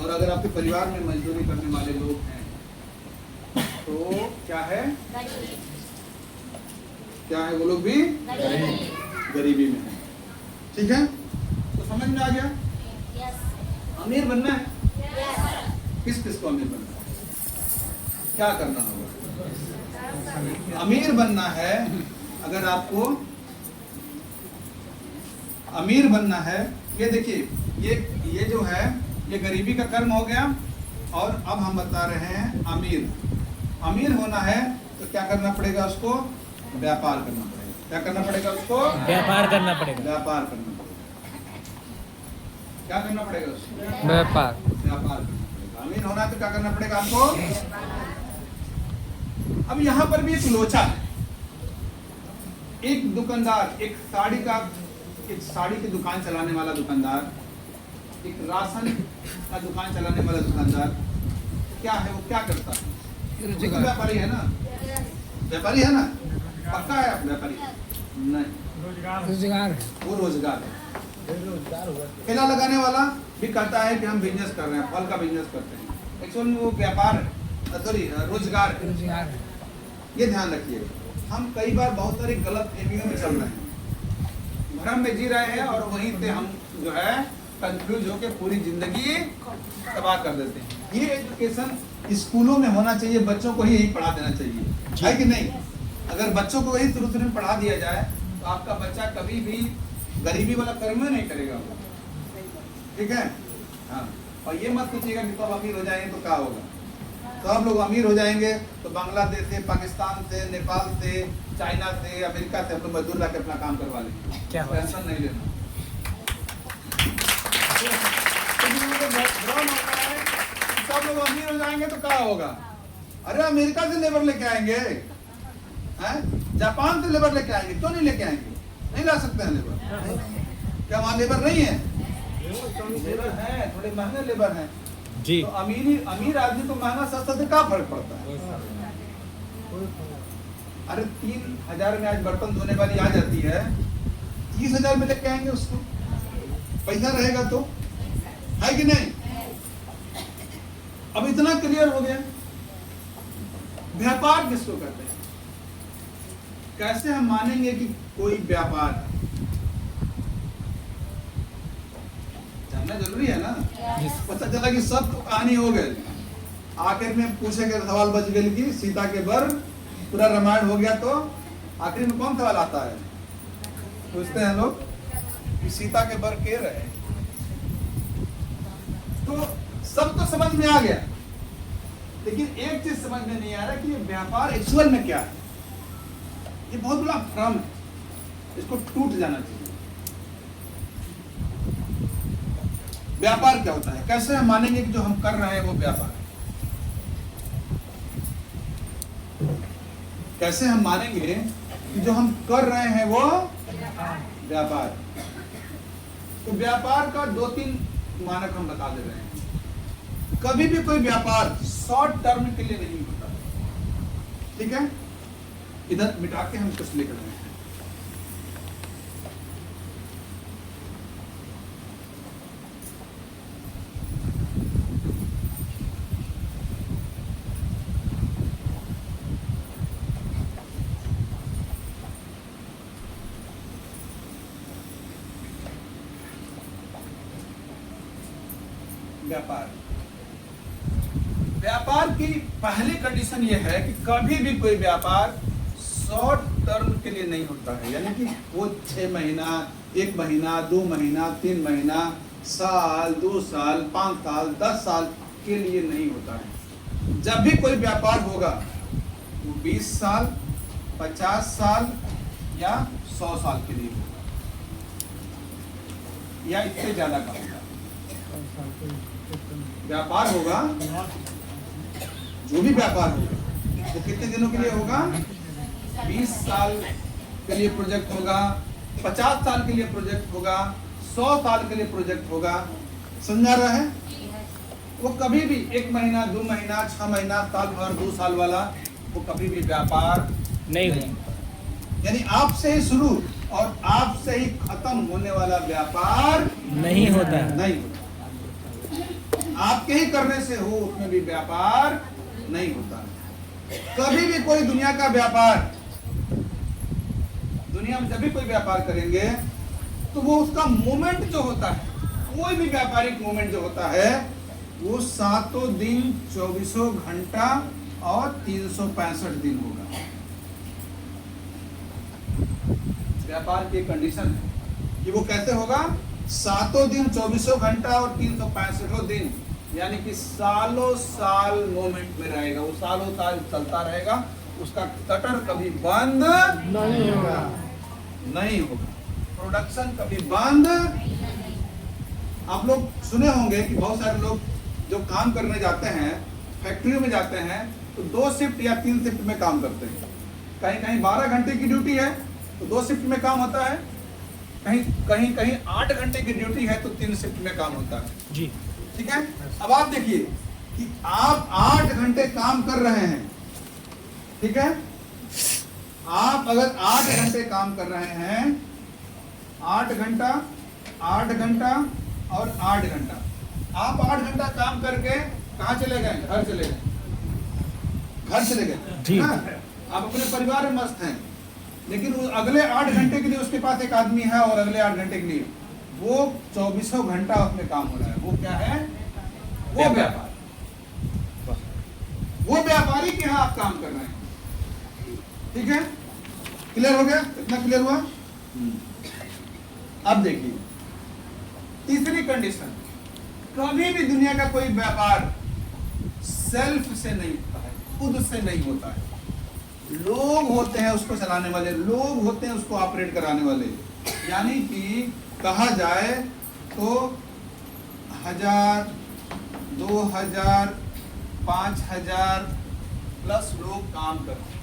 और अगर आपके परिवार में मजदूरी करने वाले लोग हैं, तो क्या है, क्या है, वो लोग भी गरीबी में है। ठीक है, तो समझ में आ गया। अमीर बनना है, किस किस को अमीर बनना है, क्या करना होगा? अमीर बनना है, अगर आपको अमीर बनना है, ये देखिए, ये जो है, ये गरीबी का कर्म हो गया। और अब हम बता रहे हैं अमीर होना है तो क्या करना पड़ेगा उसको? व्यापार करना पड़ेगा। क्या करना पड़ेगा उसको? व्यापार करना पड़ेगा। व्यापार करना पड़ेगा। क्या करना पड़ेगा उसको? व्यापार। व्यापार करना पड़ेगा। अमीर होना है तो क्या करना पड़ेगा आपको? अब यहाँ पर भी एक लोचा है। एक दुकानदार, एक साड़ी की दुकान चलाने वाला दुकानदार, एक राशन का दुकान चलाने वाला दुकानदार, क्या है, वो क्या करता है? व्यापारी है ना, व्यापारी है ना, पक्का है आप व्यापारी? नहीं, रोजगार। वो रोजगार है। ठेला लगाने वाला भी कहता है कि हम बिजनेस कर रहे हैं, फल का बिजनेस करते हैं, एक्चुअली वो व्यापार है, सॉरी रोजगार है। रोजगार। ये ध्यान रखिएगा, हम कई बार बहुत सारी गलत फहमियों में चल रहे हैं, भ्रम में जी रहे हैं, और वहीं से हम जो है कंफ्यूज होकर पूरी जिंदगी तबाह कर देते हैं। ये एजुकेशन स्कूलों में होना चाहिए, बच्चों को ही यही पढ़ा देना चाहिए, है कि नहीं? अगर बच्चों को वही शुरू में पढ़ा दिया जाए तो आपका बच्चा कभी भी गरीबी वाला कर्म नहीं करेगा। ठीक है, हाँ। और ये मत सोचिएगा कि कब अमीर हो जाएंगे तो क्या होगा। तो हम लोग अमीर हो जाएंगे तो बांग्लादेश से, पाकिस्तान से, नेपाल से, चाइना से, अमेरिका से हम लोग मजदूर लाके अपना काम करवा लेंगे। क्या टेंशन नहीं लेना। सब लोग अमीर हो जाएंगे तो क्या होगा? अरे अमेरिका से लेबर लेके आएंगे, हैं? जापान से लेबर लेके आएंगे, क्यों नहीं लेके आएंगे? नहीं ला सकते हैं लेबर? क्या वहाँ लेबर नहीं है? लेबर है, थोड़े महंगे लेबर हैं जी। तो अमीर आदमी को महंगा सस्ता से क्या फर्क पड़ता है? अरे 3,000 में आज बर्तन धोने वाली आ जाती है, 30,000 में लेके आएंगे उसको, पैसा रहेगा तो, है कि नहीं? अब इतना क्लियर हो गया। व्यापार किसको कहते हैं? कैसे हम मानेंगे कि कोई व्यापार है? जानना जरूरी है ना। पता चला कि सब तो कहानी हो गई, आखिर में पूछेंगे सवाल बच गए कि सीता के बर, पूरा रामायण हो गया, तो आखिर में कौन सवाल आता है? पूछते हैं लोग कि सीता के बर के रहे। तो सब तो समझ में आ गया, लेकिन एक चीज समझ में नहीं आ रहा कि ये व्यापार एक्चुअल में क्या है। ये बहुत बड़ा भ्रम है, इसको टूट जाना चाहिए। व्यापार क्या होता है? कैसे हम मानेंगे कि जो हम कर रहे हैं वो व्यापार है? कैसे हम मानेंगे कि जो हम कर रहे हैं वो व्यापार? तो व्यापार का 2-3 मानक हम बता दे रहे हैं। कभी भी कोई व्यापार शॉर्ट टर्म के लिए नहीं होता, ठीक है? इधर मिटा के हम कुछ लिख रहे हैं। व्यापार की पहली कंडीशन यह है कि कभी भी कोई व्यापार शॉर्ट टर्म के लिए नहीं होता है, यानी कि वो 6 महीना, 1 महीना, 2 महीना, 3 महीना, साल, 2 साल, 5 साल, 10 साल के लिए नहीं होता है। जब भी कोई व्यापार होगा वो 20 साल, 50 साल या 100 साल के लिए होगा, या इससे ज्यादा का होगा। व्यापार होगा, जो भी व्यापार होगा वो कितने दिनों के लिए होगा? 20 साल के लिए प्रोजेक्ट होगा, 50 साल के लिए प्रोजेक्ट होगा, 100 साल के लिए प्रोजेक्ट होगा। समझा रहा है? वो कभी भी 1 महीना, 2 महीना, 6 महीना, साल भर, 2 साल वाला वो कभी भी व्यापार नहीं होगा। यानी आपसे ही शुरू और आपसे ही खत्म होने वाला व्यापार नहीं होता है। नहीं होता। आपके ही करने से हो उसमें भी व्यापार नहीं होता। कभी भी कोई दुनिया का व्यापार, दुनिया में जब भी कोई व्यापार करेंगे तो वो उसका मोमेंट जो होता है, कोई भी व्यापारिक मोमेंट जो होता है वो 7 दिन 24 घंटा और 365 दिन होगा। व्यापार की कंडीशन है कि वो कैसे होगा, 7 दिन 24 घंटा और 365 दिन, यानी कि सालों साल मोमेंट में रहेगा, वो सालों साल चलता रहेगा, उसका कटर कभी बंद नहीं होगा। नहीं होगा, प्रोडक्शन कभी बंद। आप लोग सुने होंगे कि बहुत सारे लोग जो काम करने जाते हैं, फैक्ट्रियों में जाते हैं तो 2 शिफ्ट या 3 शिफ्ट में काम करते हैं। कहीं कहीं 12 घंटे की ड्यूटी है तो 2 शिफ्ट में काम होता है, कहीं 8 घंटे की ड्यूटी है तो 3 शिफ्ट में काम होता है। जी। ठीक है। अब आप देखिए कि आप 8 घंटे काम कर रहे हैं, ठीक है। आप अगर 8 घंटे काम कर रहे हैं, 8 घंटा 8 घंटा और 8 घंटा, आप 8 घंटा काम करके कहाँ चले गए, घर चले गए, घर चले गए जी। हाँ? आप अपने परिवार में मस्त हैं, लेकिन वो अगले 8 घंटे के लिए उसके पास एक आदमी है और अगले 8 घंटे के लिए वो 24 घंटा उसमें काम हो रहा है। वो क्या है, वो व्यापार, वो व्यापारी के यहाँ आप काम कर रहे हैं। ठीक है, क्लियर हो गया, इतना क्लियर हुआ। अब देखिए तीसरी कंडीशन, कभी भी दुनिया का कोई व्यापार सेल्फ से नहीं होता है, खुद से नहीं होता है। लोग होते हैं उसको चलाने वाले, लोग होते हैं उसको ऑपरेट कराने वाले। यानी कि कहा जाए तो 1000, 2000, 5000 प्लस लोग काम करते हैं।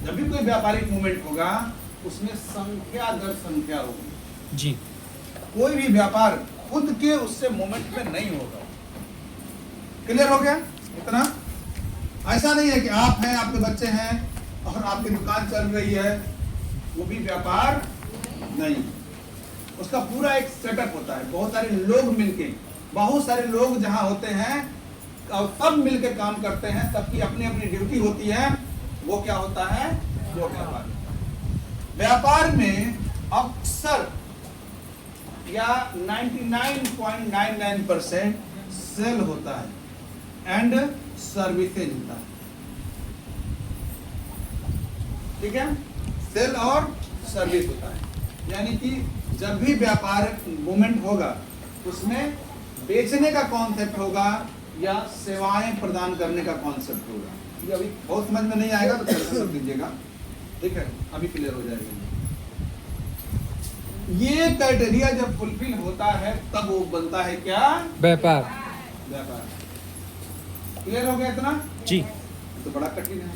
जब भी कोई व्यापारिक मूवमेंट होगा उसमें संख्या दर संख्या होगी जी। कोई भी व्यापार खुद के उससे मूवमेंट में नहीं होगा। क्लियर हो गया इतना। ऐसा नहीं है कि आप हैं, आपके बच्चे हैं और आपकी दुकान चल रही है, वो भी व्यापार नहीं। उसका पूरा एक सेटअप होता है, बहुत सारे लोग मिलके, बहुत सारे लोग जहां होते हैं और सब मिलके काम करते हैं, सबकी अपनी अपनी ड्यूटी होती है। वो क्या होता है, वो व्यापार। व्यापार में अक्सर या 99.99% सेल होता है एंड सर्विसेज होता है। ठीक है, सेल और सर्विस होता है। यानी कि जब भी व्यापार मूवमेंट होगा उसमें बेचने का कॉन्सेप्ट होगा या सेवाएं प्रदान करने का कॉन्सेप्ट होगा। ये अभी बहुत समझ में नहीं आएगा तो कर दीजिएगा, ठीक है, अभी क्लियर हो जाएगा। ये क्राइटेरिया जब फुलफिल होता है तब वो बनता है क्या, व्यापार। व्यापार। क्लियर हो गया इतना। जी। तो बड़ा कठिन है,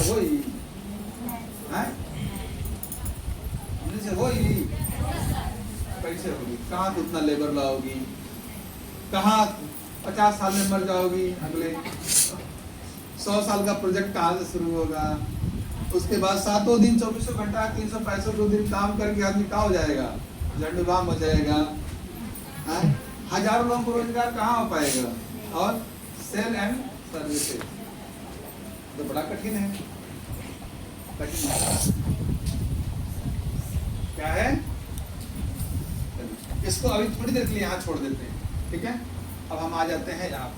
वही से वही कैसे होगी, कहाँ से उतना लेबर लाओगी, कहाँ 50 साल में मर जाओगी, अगले 100 साल का प्रोजेक्ट कहाँ से शुरू होगा। उसके बाद 7 दिन 24 घंटा 365 दिन काम करके आदमी कहाँ हो जाएगा, झंडूबाम हो जाएगा। हजारों लोगों को रोजगार कहाँ हो पाएगा। और सेल एंड सर्विसेज तो बड़ा कठिन है, कठिन है। क्या है, इसको अभी थोड़ी देर के लिए यहाँ छोड़ देते हैं, ठीक है। अब हम आ जाते हैं यहाँ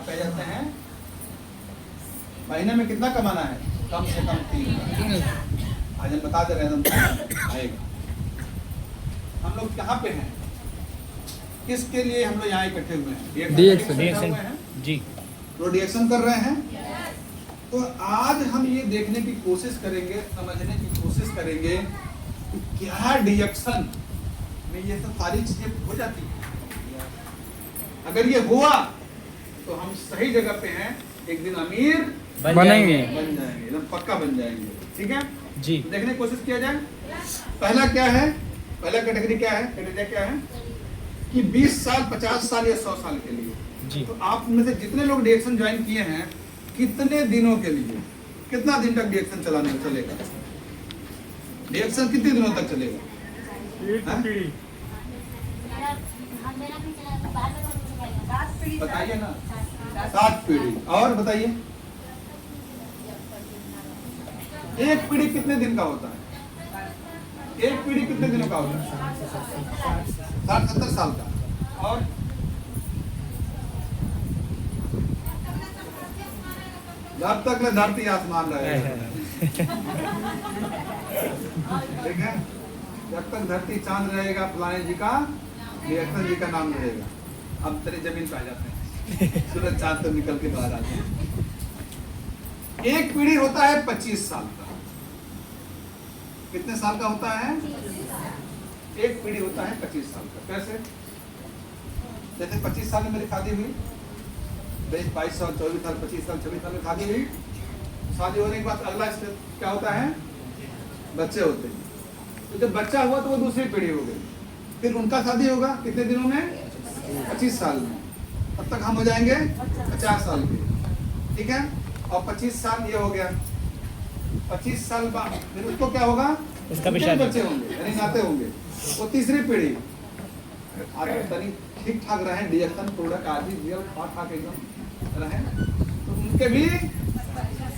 पे जाते हैं, महीने में कितना कमाना है, कम से कम 3,000। आज हम बता दे रहे हैं आएगा। हम लोग कहाँ पे हैं, किसके लिए हम लोग यहाँ इकट्ठे हुए हैं, रिएक्शन जी, प्रोडक्शन कर रहे हैं। तो आज हम ये देखने की कोशिश करेंगे, समझने की कोशिश करेंगे कि क्या रिएक्शन में ये सब सारी चीजें हो जाती है। अगर ये हुआ तो हम सही जगह पे हैं, एक दिन अमीर बनेंगे, बन जाएंगे, एकदम पक्का बन जाएंगे। ठीक है जी। देखने की कोशिश किया जाए। पहला क्या है, पहला कैटेगरी क्या है, कैटेगरी क्या है कि 20 साल 50 साल या 100 साल के लिए जी। तो आप में से जितने लोग डिएक्शन ज्वाइन किए हैं, कितने दिनों के लिए, कितना दिन तक डिएक्शन चलाने चलेगा? डिएक्शन कितने दिनों तक चलेगा? हाँ? मेरा भी चला बाद में चलेगा। बताइए ना। 7 पीढ़ी। और बताइए, एक पीढ़ी कितने दिन का होता है? एक पीढ़ी कितने दिनों का होता है? 60-70 साल का। और जब तक न धरती आसमान रहेगा, ठीक है? जब तक धरती चांद रहेगा, फलाने जी का, डिएक्शन जी का नाम रहेगा। अब तेरे जमीन पे आ जाते हैं, सूरज चांद तो निकल के बाहर आते हैं। एक पीढ़ी होता है 25 साल का। कितने साल का होता है? एक पीढ़ी होता है 25 साल का। कैसे? जैसे 25 साल में मेरी शादी हुई, 22 साल, 24 साल, 25 साल, 26 साल में शादी हुई। शादी होने के बाद अगला स्टेप क्या होता है? बच्चे होते हैं। तो जब बच्चा हुआ तो वो दूसरी पीढ़ी हो गई। फिर उनका शादी होगा कितने दिनों में? 25 साल में। तब तक हम हो जाएंगे 50 साल के, ठीक है? और 25 साल ये हो गया। 25 साल बाद फिर उसको क्या होगा? उसका भी उसके शादी। बच्चे होंगे, यानी नाते होंगे। वो तीसरी पीढ़ी। आगे तनी ठीक ठाक रहे, डिएक्शन प्रोडक्ट आदि रियल ठाक एकदम रहे, तो उनके भी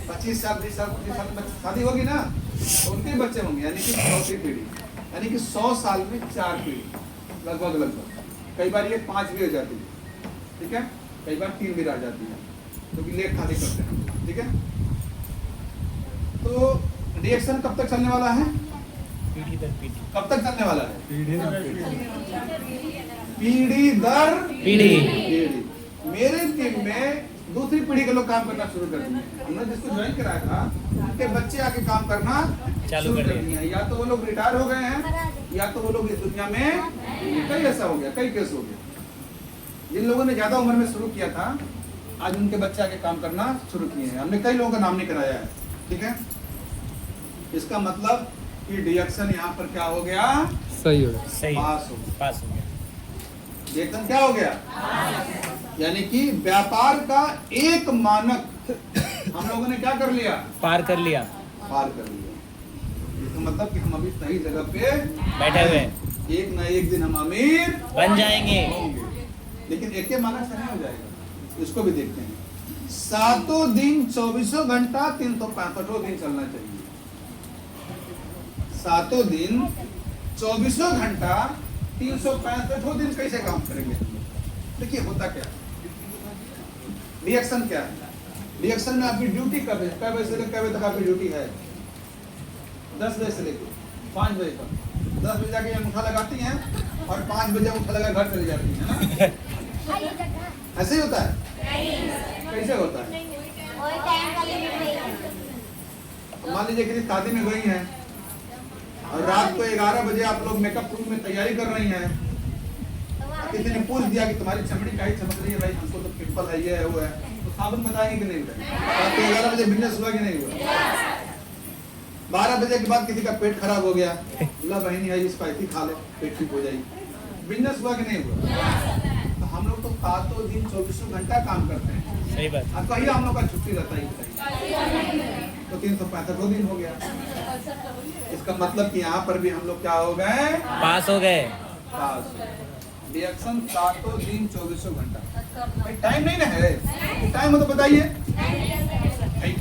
25 साल, 20 साल, 25 साल में शादी होगी ना, तो उनके बच्चे होंगे, यानी कि चौथी पीढ़ी। यानी कि 100 साल में 4 पीढ़ी लगभग। कई बार ये 5 भी हो जाती है, ठीक है? कई बार 3 भी रह जाती है, क्योंकि लेट शादी करते हैं, ठीक है? तो रिएक्शन कब तक चलने वाला है? पीढ़ी दर पीढ़ी। कब तक चलने वाला है? पीढ़ी दर पीढ़ी। मेरे टीम में दूसरी पीढ़ी के लोग काम करना शुरू कर दिए। हमने जिसको ज्वाइन कराया था, उनके बच्चे आके काम करना चालू शुरू कर कर दिए। दिए हैं। या तो वो लोग रिटायर हो गए हैं, या तो वो लोग इस दुनिया में, कई ऐसा हो गया, कई केस हो गए। जिन लोगों ने ज्यादा उम्र में शुरू किया था, आज उनके बच्चे आके काम करना शुरू किए हैं। हमने कई लोगों का नाम नहीं कराया है, ठीक है? इसका मतलब कि डिएक्शन यहाँ पर क्या हो गया? सही हो गया। सही। पास हो गया। पास हो गया। डिएक्शन क्या हो गया? यानी कि व्यापार का एक मानक हम लोगों ने क्या कर लिया? पार कर लिया। पार कर लिया। इसका मतलब कि हम अभी सही जगह पे बैठे हुए हैं। एक ना एक दिन हम अमीर बन जाएंगे। होंगे, लेकिन एक के मानक से नहीं हो जाएगा। इसको भी देखते हैं। 7 दिन 24 घंटा 365 दिन चलना चाहिए। 7 दिन 24 घंटा 365 दिन कैसे काम करेंगे? देखिए होता क्या है, रिएक्शन क्या है? रिएक्शन में आपकी ड्यूटी कब है? कब बजे से लेकर कब बजे तक आपकी ड्यूटी है? 10 बजे से लेकर 5 बजे तक। 10 बजे जाके अंगूठा लगाती हैं और 5 बजे अंगूठा लगा घर चली जाती है ना? ऐसे ही होता है? कैसे होता है? कोई टाइम का लिमिट नहीं है। मान लीजिए किसी शादी में गई हैं और रात को 11 बजे आप लोग मेकअप रूम में तैयारी कर रही हैं। किसी ने पूछ दिया कि तुम्हारी चमड़ी काहे चमक रही है? भाई हमको तो पिंपल है, ये है, वो है। तो साबुन बताएंगे कि नहीं बताएंगे? रात को 11 बजे बिजनेस हुआ कि नहीं हुआ? 12 बजे के बाद किसी का पेट खराब हो गया, ला बहनी है इसको ऐसी खा लो, पेट ठीक हो जाएगी। बिजनेस हुआ कि नहीं हुआ? तो हम लोग तो 7 दिन 24 घंटा काम करते हैं। सही बात। अब कहिए हम लोग का छुट्टी रहता है, तो 365 दिन हो गया। इसका मतलब कि यहाँ पर भी हम लोग क्या हो गए? पास हो गए। पास। रिएक्शन 7 दिन 24 घंटा। भाई टाइम नहीं ना है? टाइम हो तो बताइए। भाई,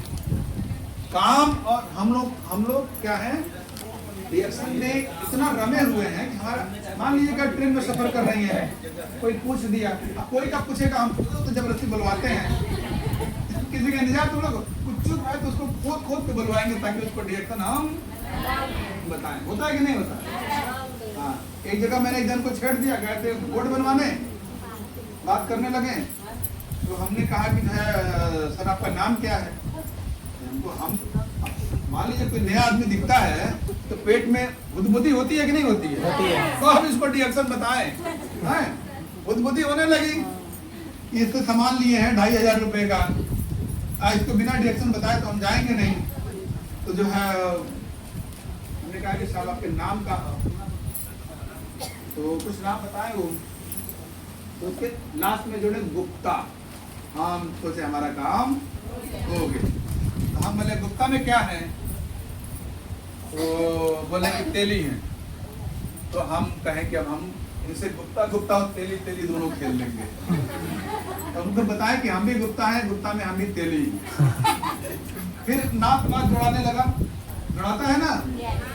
काम और हम लोग क्या है? रिएक्शन में इतना रमे हुए हैं कि हमारा, मान लीजिए कि ट्रेन में सफर कर रही है, कोई पूछ दिया, अब कोई का पूछेगा, हम तो जबरदस्ती बुलवाते हैं। किसी का इंतजार तुम लोग कुछ चुप है तो उसको खोद के बुलवाएंगे ताकि उसको रिएक्शन हम बताएं। होता है कि नहीं होता? हाँ, एक जगह मैंने एक जन को छेड़ दिया, गए थे बोर्ड बनवाने, बात करने लगे तो हमने कहा कि जो है सर आपका नाम क्या है? हमको हम मान लीजिए कोई नया आदमी दिखता है तो पेट में बुदबुदी होती है कि नहीं होती है? होती है। तो हम इसको रिएक्शन बताएं, हैं? बुदबुदी होने लगी, इसको सामान लिए हैं 2500 रुपए का, इसको बिना रिएक्शन बताए तो हम जाएंगे नहीं। तो जो है हमने कहा कि साहब आपके नाम का, तो कुछ नाम बताए वो, तो उसके लास्ट में जोड़े गुप्ता। हम सोचे हमारा काम हो गया। तो हम बोले गुप्ता में क्या है, तो बोले कि तेली है। तो हम कहें कि अब हम इनसे गुप्ता गुप्ता और तेली तेली दोनों खेल लेंगे। तो उनको बताया कि हम भी गुप्ता हैं, गुप्ता में हम भी तेली हैं। फिर नाक जोड़ाने लगा, जोड़ाता है ना,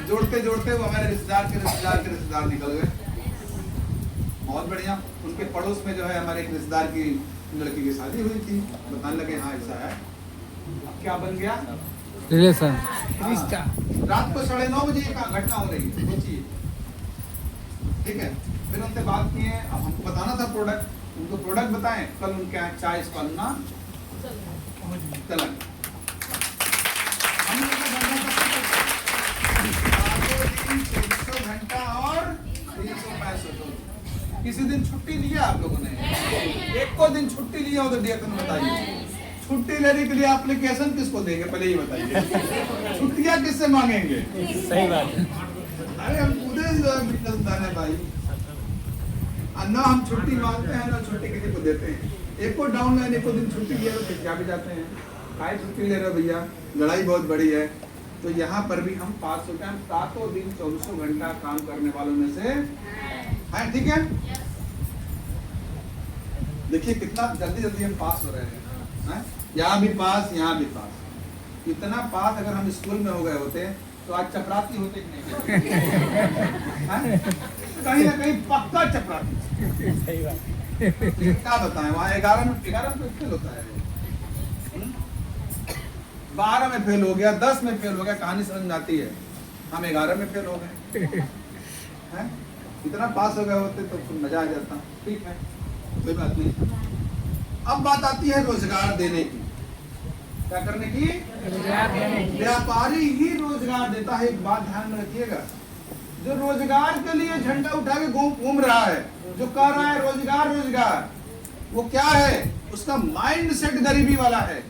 जोड़ते जोड़ते वो हमारे रिश्तेदार के रिश्तेदार के रिश्तेदार निकल गए। बहुत बढ़िया। उनके पड़ोस में जो है हमारे एक रिश्तेदार की लड़की की शादी हुई थी। बताने लगे हाँ ऐसा है। अब क्या बन गया, रिलेशन। रिश्ता। रात को 9:30 बजे का घटना हो रही है, सोचिए। ठीक है, फिर उनसे बात किए। अब हमको बताना था प्रोडक्ट, उनको प्रोडक्ट बताएं। कल उनके यहाँ चाय स्पंदना चला। घंटा और 365। किसी दिन छुट्टी लिया आप लोगों ने? एक को दिन छुट्टी लिया हो तो डेटन बताइए। छुट्टी लेने के लिए एप्लीकेशन किसको देंगे पहले ही बताइए। छुट्टियां किससे मांगेंगे? सही बात है। अरे हम पूरे निकलता है भाई। ना हम छुट्टी मांगते हैं ना छुट्टी किसी को देते हैं। एक को डाउन लाइन, एक को दिन छुट्टी लिया तो क्या भी जाते हैं। काय छुट्टी ले रहे हो भैया, लड़ाई बहुत बड़ी है। तो यहाँ पर भी हम पास होते हैं। 7 दिन 24 घंटा काम करने वालों में से है। ठीक है, देखिए कितना जल्दी जल्दी हम पास हो रहे हैं। यहाँ भी पास, यहाँ भी पास। इतना पास अगर हम स्कूल में हो गए होते तो आज चपराती होते कि नहीं? कहीं ना कहीं पक्का चपराती। सही बात। क्या बताएं, वहाँ 11 में फेल होता है, 12 में फेल हो गया, 10 में फेल हो गया, कहानी समझ में आती है। हम 11 में फेल हो गए हैं। इतना पास हो गए होते तो फिर मजा आ जाता। ठीक है, कोई बात नहीं। अब बात आती है रोजगार देने की। क्या करने की? व्यापारी ही रोजगार देता है। एक बात ध्यान में रखिएगा, जो रोजगार के लिए झंडा उठा के घूम रहा है, जो कह रहा है रोजगार रोजगार, वो क्या है? उसका माइंड सेट गरीबी वाला है।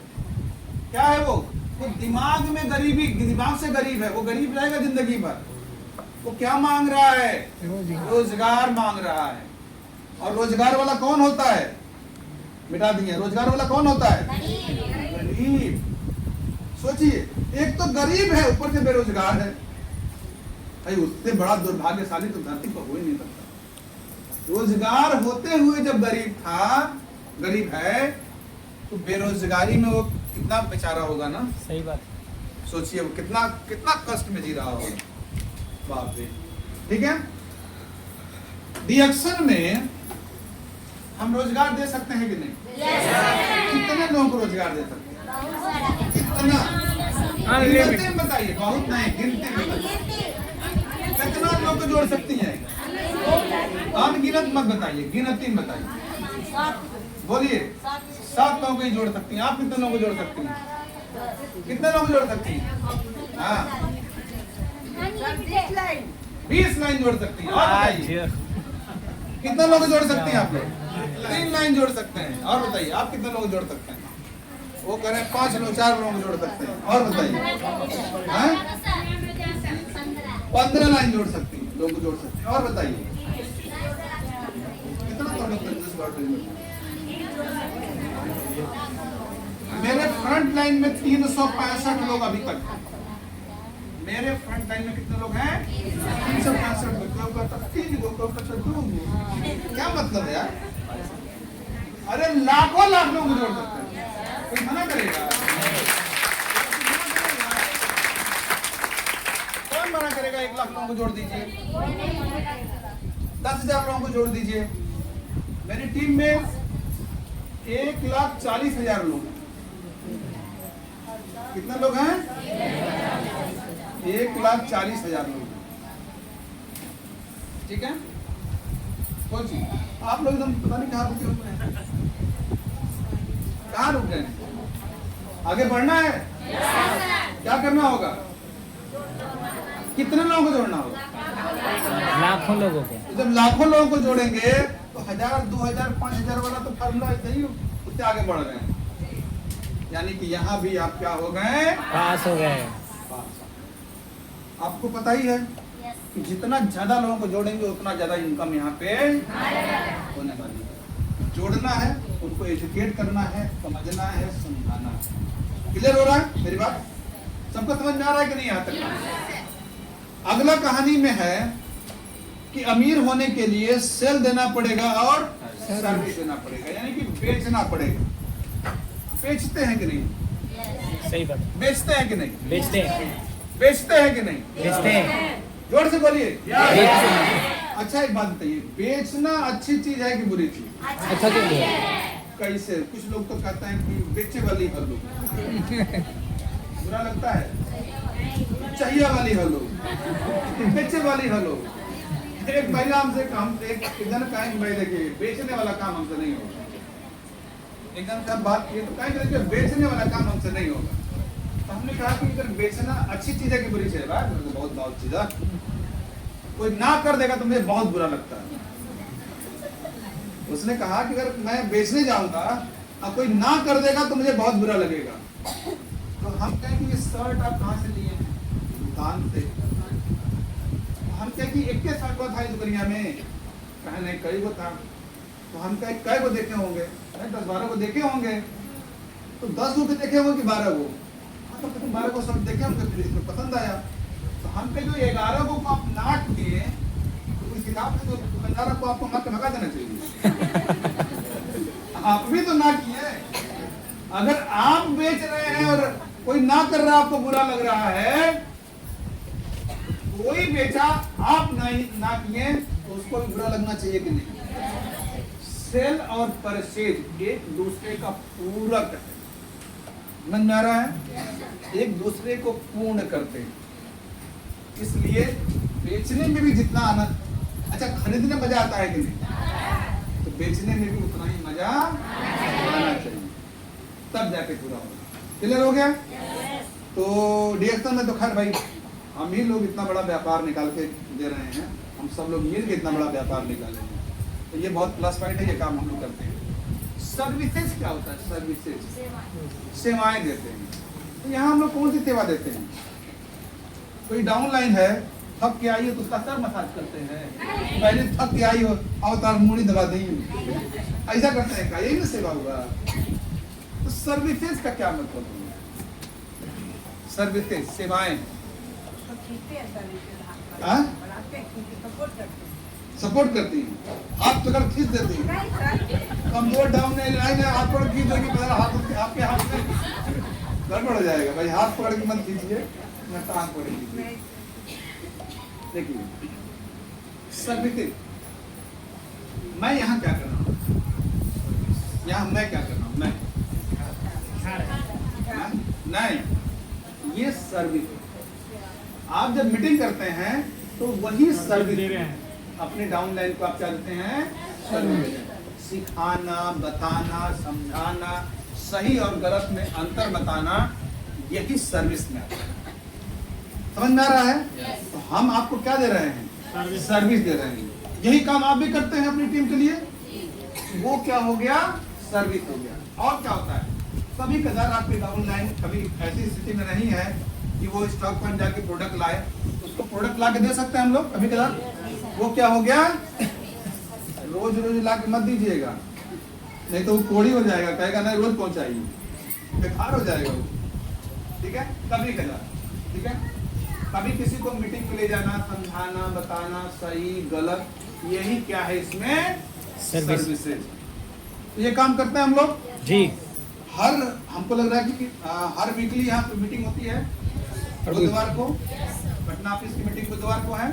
क्या है वो दिमाग में गरीबी, दिमाग से गरीब है। वो गरीब रहेगा जिंदगी भर। वो क्या मांग रहा है? रोजगार मांग रहा है। और रोजगार वाला कौन होता है? मिटा दिए। रोजगार वाला कौन होता है? गरीब। सोचिए, एक तो गरीब है, ऊपर से बेरोजगार है। भाई उससे बड़ा दुर्भाग्यशाली तो धरती पर हो ही नहीं सकता। रोजगार होते हुए जब गरीब है, तो बेरोजगारी में वो कितना बेचारा होगा ना। सही बात। सोचिए वो कितना कितना कष्ट में जी रहा होगा। बाप रे। ठीक है, रिएक्शन में हम रोजगार दे सकते हैं कि नहीं? कितने लोगों को रोजगार दे सकते हैं? कितना? गिनती में बताइए। बहुत नहीं, गिनती में बताइए। कितना लोग को जोड़ सकती हैं? अनगिनत मत बताइए, गिनती में बताइए। बोलिए। 7 लोगों को ही जोड़ सकती हैं। आप कितने लोगों को जोड़ सकती हैं? कितने लोगों को जोड़ सकती हैं? हाँ, 20 लाइन जोड़ सकती हैं। और बताइए कितने लोग जोड़ सकते हैं? आप लोग 3 लाइन जोड़ सकते हैं। और बताइए आप कितने लोग जोड़ सकते हैं? वो कह रहे हैं 5 लोग, 4 लोग जोड़ सकते हैं। और बताइए। 15 लाइन जोड़ सकती हैं, लोग जोड़ सकते हैं। और बताइए कितना? मेरे फ्रंट लाइन में 365 लोग अभी तक हैं। मेरे फ्रंट लाइन में कितने लोग हैं? 365 लोग। क्या मतलब है यार? अरे लाखों लाख लोग जोड़ सकते हैं। कोई मना करेगा? कौन मना करेगा? 1 लाख लोगों को जोड़ दीजिए, 10,000 लोगों को जोड़ दीजिए। मेरी टीम में 1,40,000 लोग हैं। कितने लोग हैं? 1,40,000 लोग। ठीक है, सोचिए आप लोग एकदम पता नहीं कहाँ रुके हुए हैं। कहाँ रुक गए? आगे बढ़ना है। क्या करना होगा? कितने लोगों को जोड़ना होगा? लाखों लोगों को। जब लाखों लोगों को जोड़ेंगे तो 1,000, 2,000, 5,000 वाला तो फार्मूला ऐसे ही उससे आगे बढ़ रहे हैं। यानी कि यहाँ भी आप क्या हो गए? पास हो गए। आपको पता ही है कि जितना ज्यादा लोगों को जोड़ेंगे उतना ज्यादा इनकम यहाँ पे होने वाली है। जोड़ना है, उनको एजुकेट करना है, समझना है, समझाना है। क्लियर हो रहा है मेरी बात? सबको समझ में आ रहा है कि नहीं यहाँ तक? अगला कहानी में है कि अमीर होने के लिए सेल देना पड़ेगा और सर्विस देना पड़ेगा, यानी कि बेचना पड़ेगा। बेचते हैं कि नहीं? सही बात। बेचते हैं कि नहीं? बेचते हैं। बेचते हैं कि नहीं? बेचते हैं। जोर से बोलिए। बेचते हैं। अच्छा एक बात बताइए, बेचना अच्छी चीज है कि बुरी चीज? अच्छा चल रहा है। कैसे? कुछ लोग तो कहते हैं कि बेचे वाली हर लोग बुरा लगता है, चाहिए वाली हर लोग, बेचे वाली हर लोग। एक महिला हमसे काम, एक जन कहेंगे भाई देखिए बेचने वाला काम हमसे नहीं होगा। एक जन से हम बात किए तो कहेंगे बेचने वाला काम हमसे नहीं होगा। तो हमने कहा कि अगर बेचना अच्छी चीज है कि बुरी चीज है? भाई मेरे को बहुत चीज है, कोई ना कर देगा तो मुझे बहुत बुरा लगता है। उसने कहा कि अगर मैं बेचने जाऊंगा और कोई ना कर देगा तो मुझे बहुत बुरा लगेगा। तो हम कहें कि ये शर्ट आप कहाँ से लिए हैं? दुकान से। हम कहें कि एक के शर्ट था इस दुनिया में? कहे नहीं कई को था। तो हम कहें कई को देखे होंगे? 10-12 को देखे होंगे। तो 10 को देखे होंगे कि 12 को? हाँ तो तुम 12 को शर्ट देखे होंगे, फिर इसमें पसंद आया। तो हम कहें जो 11 को आप नाट दिए तो इस हिसाब से तो दुकानदार को आपको मार के भगा देना चाहिए। आप भी तो ना किए। अगर आप बेच रहे हैं और कोई ना कर रहा आपको बुरा लग रहा है, कोई बेचा आप नहीं ना किए तो उसको भी बुरा लगना चाहिए कि नहीं? सेल और परचेज एक दूसरे का पूरक है। समझ में आ रहा है? एक दूसरे को पूर्ण करते हैं। इसलिए बेचने में भी जितना आनंद, अच्छा खरीदने में मजा आता है कि नहीं? तो बेचने में भी उतना ही मजा आना चाहिए, तब जाके पूरा होगा। क्लियर हो गया? तो डीएक्शन में तो खैर भाई हम ही लोग इतना बड़ा व्यापार निकाल के दे रहे हैं, हम सब लोग मिल के इतना बड़ा व्यापार निकाले हैं, तो ये बहुत प्लस पॉइंट है। ये काम हम लोग करते हैं। सर्विसेज क्या होता है? सर्विसेज सेवाएं देते हैं। तो यहाँ हम लोग कौन सी सेवा देते हैं? कोई डाउन लाइन है, थक के आई हो तो उसका सर मसाज करते हैं। पहले थक के आई हो अवतार मूड़ी दबा दी, ऐसा करते हैं क्या? यही ना सेवा हुआ। तो सर्विसेज का क्या मतलब है? सर्विसेज सेवाएं सपोर्ट करती हैं, हाथ पकड़ खींच देती हैं। कमजोर डाउन लाइन है, हाथ पकड़ खींच देगी, हाथ आपके हाथ में गड़बड़ हो जाएगा। भाई हाथ पकड़ के मत खींचिए, मैं टांग पड़ेगी। देखिए सर्विसेज, मैं यहाँ क्या कर रहा हूँ? यहाँ मैं क्या कर रहा हूँ? मैं नहीं, ये सर्विस। आप जब मीटिंग करते हैं तो वही सर्विस दे रहे हैं। अपने डाउन लाइन को आप क्या देते हैं? सर्विस। सिखाना, बताना, समझाना, सही और गलत में अंतर बताना, यही सर्विस में आता है। समझ में आ रहा है? तो हम आपको क्या दे रहे हैं? सर्विस दे रहे हैं। यही काम आप भी करते हैं अपनी टीम के लिए। वो क्या हो गया? सर्विस हो गया। और क्या होता है? कभी कदार आपकी डाउन लाइन कभी ऐसी स्थिति में नहीं है कि वो स्टॉक पर जाके प्रोडक्ट लाए, उसको प्रोडक्ट ला के दे सकते हैं हम लोग कभी कदार। वो क्या हो गया? रोज रोज ला के मत दीजिएगा, नहीं तो वो कोड़ी हो जाएगा, कहेगा नहीं रोज पहुंचाइए, बेकार हो जाएगा वो। ठीक है? कभी कदार, ठीक है? कभी किसी को मीटिंग में ले जाना, समझाना, बताना, सही गलत, यही क्या है इसमें? सर्विसेज। तो ये काम करते हैं हम लोग जी। हर, हमको लग रहा है कि हर वीकली यहाँ पे मीटिंग होती है बुधवार को। पटना ऑफिस की मीटिंग बुधवार को है।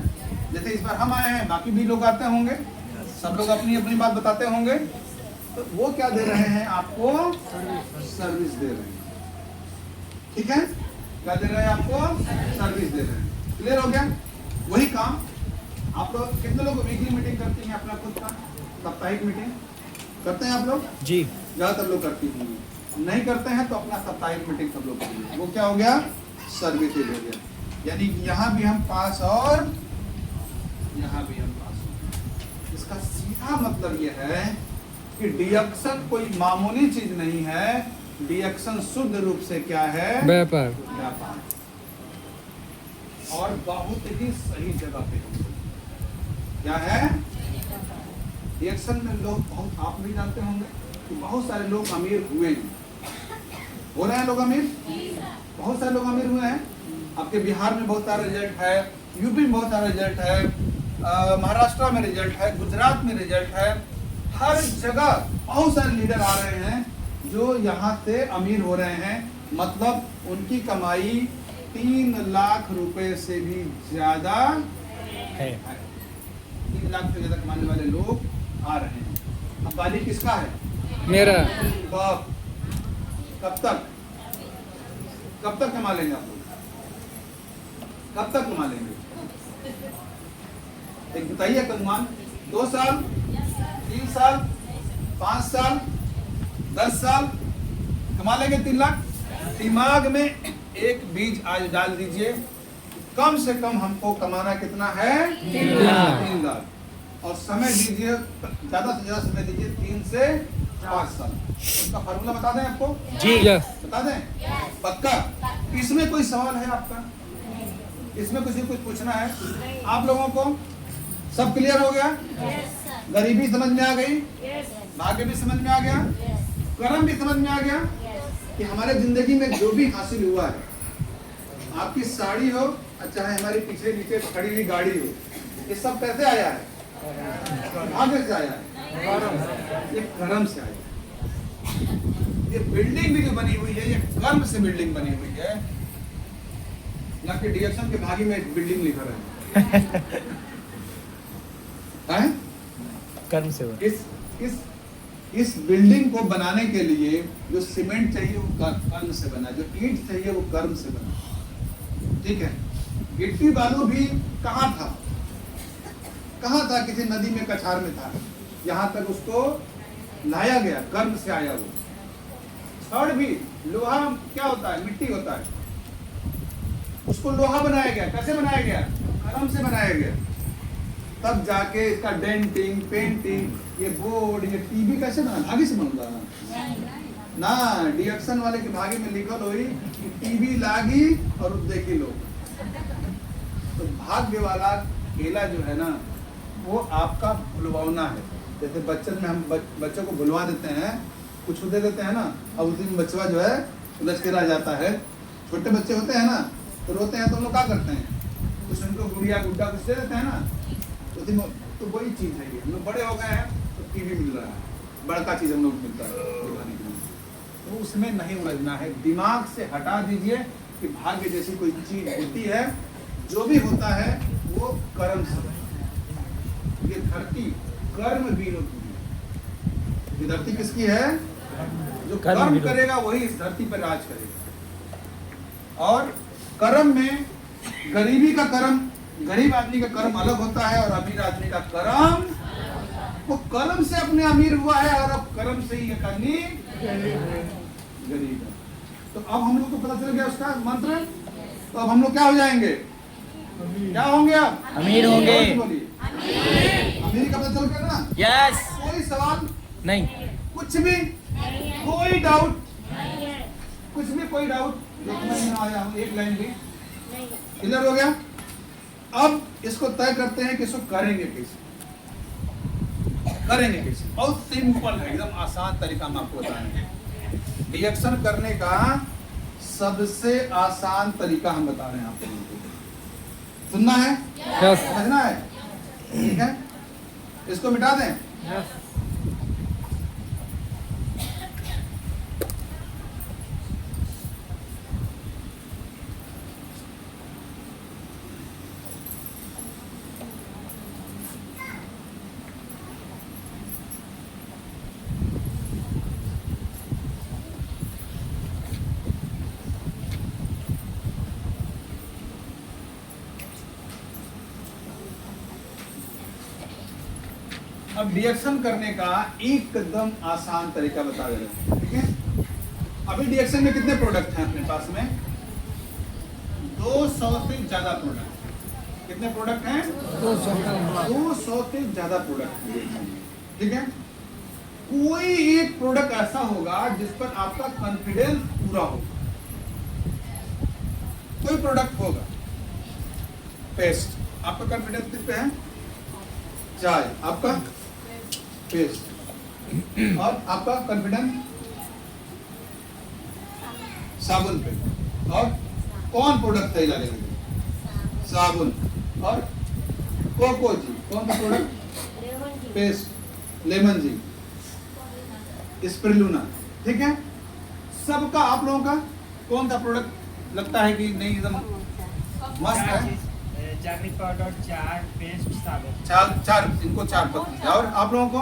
जैसे इस बार हम आए हैं, बाकी भी लोग आते होंगे, सब लोग अपनी अपनी बात बताते होंगे। तो वो क्या दे रहे हैं आपको? सर्विस दे रहे हैं। ठीक है? क्या दे रहे हैं आपको? सर्विस दे रहे हैं। क्लियर हो गया? वही काम आप लोग, कितने लोग वीकली मीटिंग करती हैं अपना खुद का? साप्ताहिक मीटिंग करते हैं आप लोग? जी। ज्यादातर लोग करती हैं। नहीं करते हैं तो अपना साप्ताहिक मीटिंग सब लोग करेंगे। वो क्या हो गया? सर्विसेज हो गया। यानी कि यहाँ भी हम पास और यहाँ भी हम पास। इसका सीधा मतलब ये है कि डिडक्शन कोई मामूली चीज नहीं है। डिडक्शन शुद्ध रूप से क्या है? व्यापार। व्यापार। और बहुत ही सही जगह पे क्या है? रिएक्शन में लोग बहुत, आप भी जानते होंगे कि बहुत सारे लोग अमीर हुए हैं। हो रहे हैं लोग अमीर, बहुत सारे लोग अमीर हुए हैं। आपके बिहार में बहुत सारा रिजल्ट है, यूपी में बहुत सारा रिजल्ट है, महाराष्ट्र में रिजल्ट है, गुजरात में रिजल्ट है। हर जगह बहुत सारे लीडर आ रहे हैं जो यहाँ से अमीर हो रहे हैं। मतलब उनकी कमाई 3 लाख रुपए से भी ज्यादा है। 3 लाख से ज्यादा कमाने वाले लोग आ रहे हैं। अब बाली किसका है? मेरा। कब तक कमा लेंगे आप लोग? कब तक कमा लेंगे? एक बताइए अनुमान। 2 साल, 3 साल, 5 साल, 10 साल कमा लेंगे 3 लाख? दिमाग में एक बीज आज डाल दीजिए, कम से कम हमको कमाना कितना है? 3 लाख। और समय दीजिए, ज्यादा से ज्यादा समय दीजिए, 3 से 5 साल। उसका फार्मूला बता दें आपको? जी यस। बता दें? पक्का? इसमें कोई सवाल है आपका? इसमें कुछ पूछना है आप लोगों को? सब क्लियर हो गया? गरीबी समझ में आ गई, भाग्य भी समझ में आ गया, कर्म भी समझ में आ गया कि हमारे जिंदगी में जो भी हासिल हुआ है, आपकी साड़ी हो, चाहे हमारी पीछे नीचे खड़ी हुई गाड़ी हो, ये सब कैसे आया है? भाग्य से आया है, ये कर्म से आया है। ये बिल्डिंग भी जो बनी हुई है, ये कर्म से बिल्डिंग बनी हुई है, ना कि डिएक्शन के भागी में एक बिल्डिंग लिखा है। कर्म से हुआ। इस बिल्डिंग को बनाने के लिए जो सीमेंट चाहिए वो कर्म से बना, जो ईंट चाहिए वो कर्म से बना। ठीक है? गिट्टी बालू भी कहाँ था? किसी नदी में, कछार में था। यहाँ तक उसको लाया गया, कर्म से आया वो। छड़ भी, लोहा क्या होता है? मिट्टी होता है, उसको लोहा बनाया गया। कैसे बनाया गया? कर्म से बनाया गया। तब जाके इसका डेंटिंग, पेंटिंग, ये बोर्ड, ये टीवी कैसे बना? भाग्य से बन रहा ना। डिएक्शन वाले के भाग्य में लिखल हुई कि टीवी लागी और देखी लोग। तो भाग्य वाला खेला जो है ना, वो आपका भुलवाना है। जैसे बच्चन में हम बच्चों को भुलवा देते हैं, कुछ दे देते हैं ना, अब उस दिन बच्चा जो है उलझ के रह जाता है। छोटे बच्चे होते हैं ना, तो रोते हैं तो हम लोग क्या करते हैं? कुछ उनको गुड़िया गुड्डा कुछ दे देते हैं ना, तो वही चीज है। ये हम लोग बड़े हो गए हैं तो टीवी मिल रहा है, बड़का चीज हम लोग मिलता है दिखाने के लिए। तो उसमें नहीं उलझना है। दिमाग से हटा दीजिए कि भाग्य जैसी कोई चीज होती है। जो भी होता है वो कर्म से। ये धरती कर्म बीन होती है। ये धरती किसकी है? जो कर्म करेगा वही इस धरती पर राज करेगा। और कर्म में गरीबी का कर्म, गरीब आदमी का कर्म अलग होता है, और अमीर आदमी का कर्म, वो कर्म से अपने अमीर हुआ है और अब कर्म से ही आदमी गरीब है। तो अब हम लोग को पता चल गया उसका मंत्र। तो अब हम लोग क्या हो जाएंगे? क्या होंगे? अब अमीर होंगे। बोलिए अमीर का पता चल गया ना? यस। कोई सवाल नहीं। कुछ भी, कोई डाउट, कुछ भी कोई डाउट? आया एक लाइन भी क्लियर हो गया। अब इसको तय करते हैं कि इसको करेंगे कैसे। बहुत सिंपल है, एकदम आसान तरीका हम आपको बताएंगे। रिएक्शन करने का सबसे आसान तरीका हम बता रहे हैं आपको। सुनना है? समझना है? ठीक है, इसको मिटा दें। अब रिएक्शन करने का एकदम आसान तरीका बता दे रहे हैं। ठीक है, अभी रिएक्शन में कितने प्रोडक्ट हैं अपने पास में? 200 से ज्यादा प्रोडक्ट। कितने प्रोडक्ट हैं? 200 से ज्यादा प्रोडक्ट। ठीक है, कोई एक प्रोडक्ट ऐसा होगा जिस पर आपका कॉन्फिडेंस पूरा होगा। कोई प्रोडक्ट होगा। पेस्ट, आपका कॉन्फिडेंस किस पे है? चाय, आपका पेस्ट। और आपका कॉन्फिडेंस साबुन पे। और कौन प्रोडक्ट सही लगेगा? साबुन। और कोको जी कौन सा product? Lemon tea. Paste lemon जी, स्पिरुलिना। ठीक है, सबका आप लोगों का कौन सा प्रोडक्ट लगता है कि नहीं एकदम मस्त है? जागरी पाउडर, चार पेस्ट, साबुन। चार चार इनको चार पत्ती। और आप लोगों को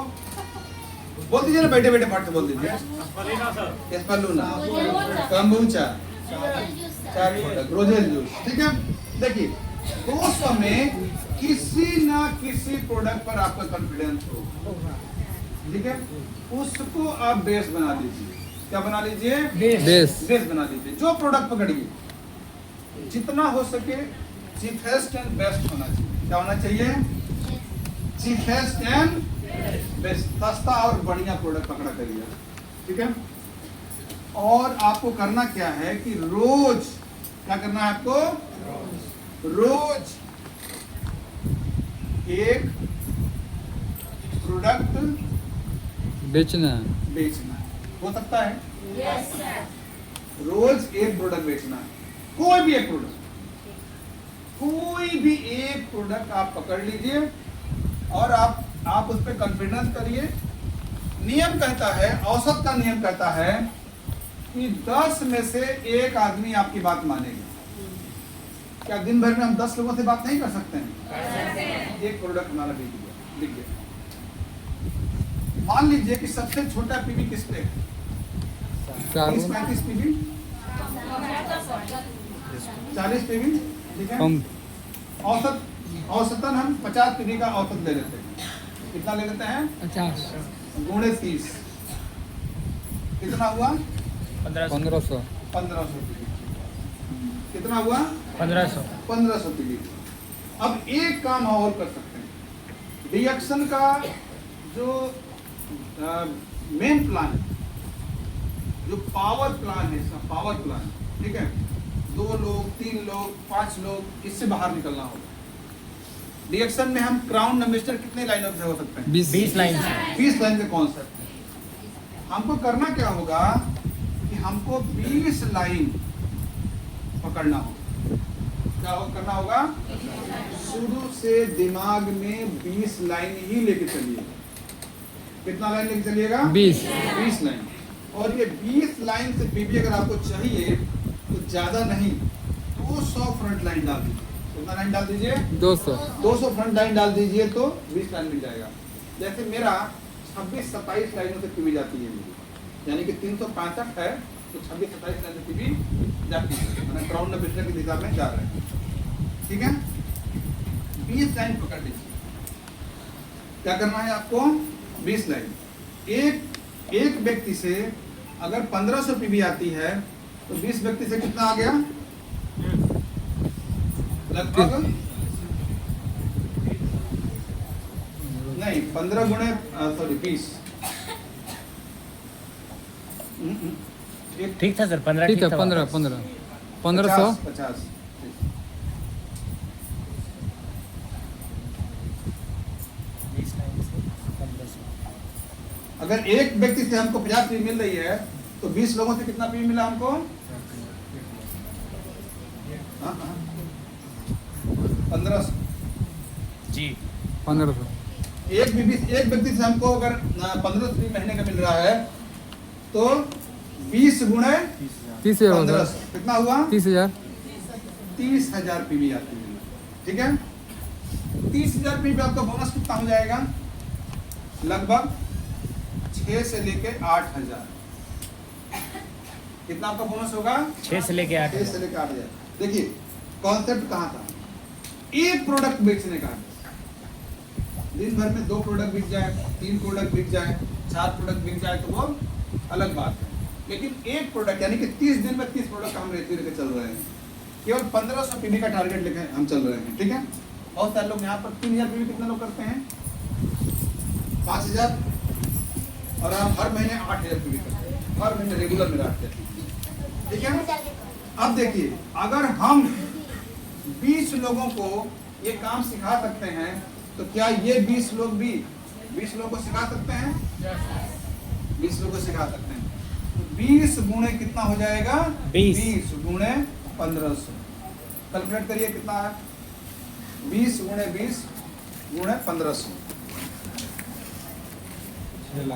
बोल दीजिए ना, बैठे बैठे फट से बोल दीजिए। स्पिरुलिना, कंबूचा, चार प्रोडक्ट, रोजेल जूस। ठीक है, देखिए 200 में किसी ना किसी प्रोडक्ट पर आपका कॉन्फिडेंस हो, ठीक है, उसको आप बेस बना लीजिए। क्या बना लीजिए? बेस। बेस बना लीजिए। जो प्रोडक्ट पकड़िए, जितना हो सके चीपेस्ट एंड बेस्ट होना चाहिए। क्या होना चाहिए? चीपेस्ट एंड बेस्ट, सस्ता और बढ़िया प्रोडक्ट पकड़ा करिए। ठीक है, और आपको करना क्या है कि रोज क्या करना है आपको? रोज एक प्रोडक्ट बेचना। बेचना है। हो सकता है यस सर। रोज एक प्रोडक्ट बेचना है, कोई भी एक प्रोडक्ट, कोई भी एक प्रोडक्ट आप पकड़ लीजिए और आप उस पर कॉन्फिडेंस करिए। नियम कहता है, औसत का नियम कहता है कि 10 में से एक आदमी आपकी बात मानेगा। क्या दिन भर में हम 10 लोगों से बात नहीं कर सकते हैं? एक प्रोडक्ट हमारा बिक गया। मान लीजिए कि सबसे छोटा पीवी किस पे है? साबुन। 30-35 पीवी, 40 पीवी। ठीक है, पंप। औसतन हम 50 पीवी का औसत ले लेते हैं। कितना ले लेते हैं? 50। गुणे 30 कितना हुआ? 1500। 1500 पीवी। कितना हुआ? 1500। 1500 पीवी। अब एक काम और कर सकते हैं। रिएक्शन का जो मेन प्लान है, जो पावर प्लान है, इसका पावर प्लान, ठीक है, 2 लोग 3 लोग 5 लोग इससे बाहर निकलना होगा। रिएक्शन में हम क्राउन मिक्सचर कितने लाइनों से हो सकते हैं? 20 लाइन। 20 लाइन के कॉन्सेप्ट। हमको करना क्या होगा कि हमको 20 लाइन पकड़ना होगा। क्या करना होगा? शुरू से दिमाग में 20 लाइन ही लेके चलिए। कितना लाइन लेके चलिएगा? 20। 20 लाइन। और ये 20 लाइन से पीवी अगर आपको चाहिए तो ज्यादा नहीं, 200 फ्रंट लाइन डाल दीजिए। कितना लाइन डाल दीजिए? 200। 200 फ्रंट लाइन डाल दीजिए तो 20 लाइन मिल जाएगा। जैसे मेरा 26-27 लाइनों से पीवी जाती है मेरी, यानी कि 365 है तो 26-27 लाइन से पीवी जाती है। मैंने क्राउन मिक्सचर की दिशा में जा रहे हैं। ठीक है, 20 लाइन पकड़ लीजिए। क्या करना है आपको? 20 लाइन। एक व्यक्ति से अगर 1500 पीवी आती है तो 20 व्यक्ति से कितना आ गया? लगभग नहीं 15 गुणे 20। ठीक था सर, 15 ठीक है, था। 1500। 50। अगर एक व्यक्ति से हमको 50 पीवी मिल रही है तो 20 लोगों से कितना पीवी मिला हमको? 1500 जी। 1500। एक व्यक्ति से हमको अगर 1500 पीवी महीने का मिल रहा है तो 20 गुणे 30,000 होगा। 1500 कितना हुआ? 30,000। 30,000 पीवी आती है। ठीक है, 30,000 पीवी आपका बोनस कितना हो जाएगा? लगभग 6 से लेके 8,000। कितना आपका बोनस होगा? 6 से लेके 8। 6 से लेके 8,000। देखिए कॉन्सेप्ट कहाँ था? एक प्रोडक्ट बेचने का। दिन भर में 2 प्रोडक्ट बिक जाए, 3 प्रोडक्ट बिक जाए, 4 प्रोडक्ट बिक जाए तो वो अलग बात है। लेकिन एक प्रोडक्ट यानी कि 30 दिन में 30 प्रोडक्ट हम लेके चल रहे हैं। केवल 1500 पीवी का टारगेट लेके हम चल रहे हैं। ठीक है, बहुत सारे लोग यहाँ पर 3000 पीवी कितना लोग करते हैं? 5,000। और हम हर महीने 8,000 पीवी करते हैं, हर महीने रेगुलर में रखते हैं। ठीक है, अब देखिए अगर हम 20 लोगों को ये काम सिखा सकते हैं तो क्या ये 20 लोग भी 20 लोगों को सिखा सकते हैं? 20 लोगों को सिखा सकते हैं। तो 20 गुणे कितना हो जाएगा? 20 गुणे 1500। कैलकुलेट करिए कितना है? 20 गुणे 20 गुणे 1500।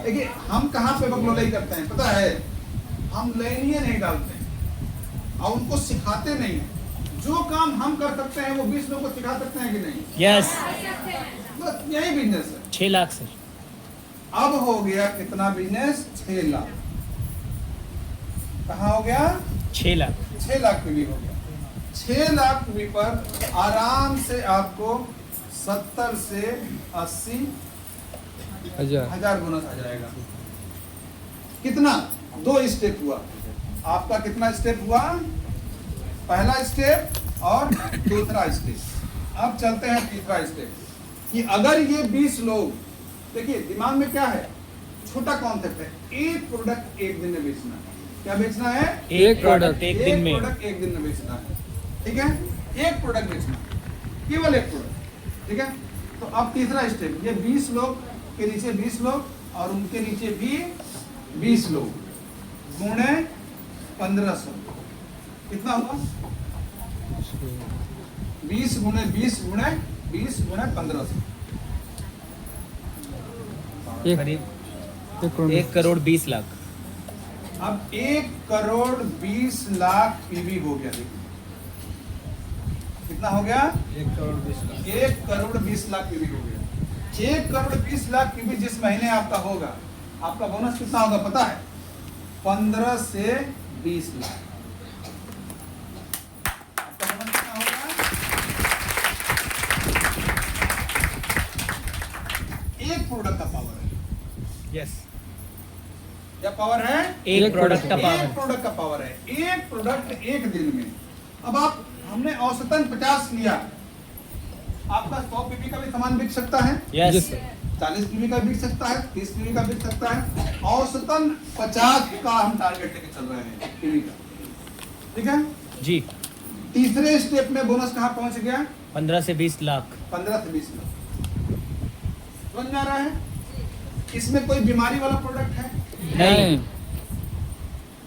देखिए हम कहाँ पे बकलोलाई करते हैं पता है? हम लाइनियां नहीं डालते हैं और उनको सिखाते नहीं हैं। जो काम हम कर सकते हैं वो 20 लोगों को सिखा सकते हैं कि नहीं? यस। बस यही बिजनेस है। 6 लाख सर। अब हो गया कितना बिजनेस? 6 लाख। कहाँ हो गया? 6 लाख। 6 लाख पीवी हो गया। 6 लाख पीवी पर आराम से आपको 70 से 80 हजार बोनस आ जाएगा। कितना? 2 स्टेप हुआ आपका। कितना स्टेप हुआ? पहला स्टेप और दूसरा स्टेप। अब चलते हैं तीसरा स्टेप कि अगर ये 20 लोग, देखिए दिमाग में क्या है? छोटा कॉन्सेप्ट है, एक प्रोडक्ट एक दिन में बेचना है। क्या बेचना है? एक प्रोडक्ट एक दिन में। प्रोडक्ट एक दिन में बेचना है। ठीक है, एक प्रोडक्ट बेचना, केवल एक प्रोडक्ट। ठीक है, तो अब तीसरा स्टेप, ये 20 लोग के नीचे 20 लोग और उनके नीचे भी 20 लोग गुणे 1500 कितना हुआ? 20 गुणे 20 गुणे 20 गुणे 1500। करीब 1 करोड़ 20 लाख। अब 1 करोड़ 20 लाख पीवी हो गया। देखिए कितना हो गया? 1 करोड़ 20 लाख। 1 करोड़ 20 लाख पीवी हो गया। 1 करोड़ 20 लाख पीवी जिस महीने आपका होगा, आपका बोनस कितना होगा पता है? 15 से 20 लाख। आपका बोनस कितना होगा? एक प्रोडक्ट का पावर है। यस। क्या पावर है? एक प्रोडक्ट का एक पावर। प्रोडक्ट का पावर है। एक प्रोडक्ट एक दिन में। अब आप, हमने औसतन 50 लिया, आपका 100 पीवी का भी सामान बिक सकता है। यस। 40 पीवी का बिक सकता है, 30 पीवी का बिक सकता है। औसतन 50 का हम टारगेट लेके चल रहे हैं पीवी का। ठीक है जी। तीसरे स्टेप में बोनस कहाँ पहुंच गया? 15 से 20 लाख। 15 से 20 लाख। समझ में आ रहा है? इसमें कोई बीमारी वाला प्रोडक्ट है? नहीं।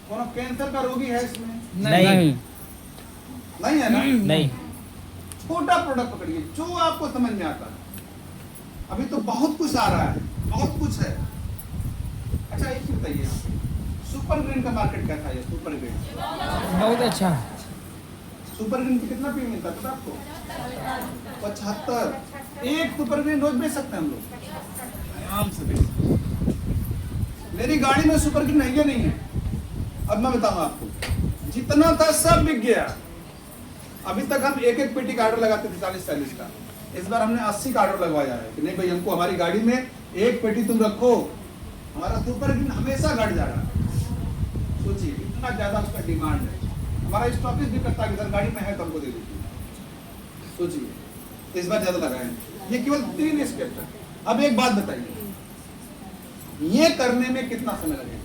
कौन कैंसर का रोगी है इसमें? नहीं। नहीं है ना? नहीं। छोटा प्रोडक्ट पकड़िए जो आपको समझ में आता है। अभी तो बहुत कुछ आ रहा है, बहुत कुछ है। अच्छा एक चीज बताइए, सुपर ग्रीन का मार्केट कैसा है? सुपर ग्रीन बहुत अच्छा। सुपर ग्रीन की कितना पी मिलता है पता आपको? 75। एक सुपर ग्रीन रोज बेच सकते हैं हम लोग, आराम से बेच सकते हैं। मेरी गाड़ी में सुपर ग्रीन है या नहीं है? अब मैं बताऊंगा आपको, जितना था सब बिक गया। अभी तक हम एक एक पेटी का ऑर्डर लगाते थे 40-40 का। इस बार हमने 80 का ऑर्डर लगवाया है कि नहीं भाई, हमको हमारी गाड़ी में एक पेटी तुम रखो, हमारा सुपर ग्रीन हमेशा घट जा रहा है। सोचिए इतना ज्यादा उसका डिमांड है। हमारा स्टॉकिस भी करता है कि सर गाड़ी में है तो हमको दे दीजिए। सोचिए इस बार ज्यादा लगाए। ये केवल 3 स्टेप है। अब एक बात बताइए, ये करने में कितना समय लगेगा?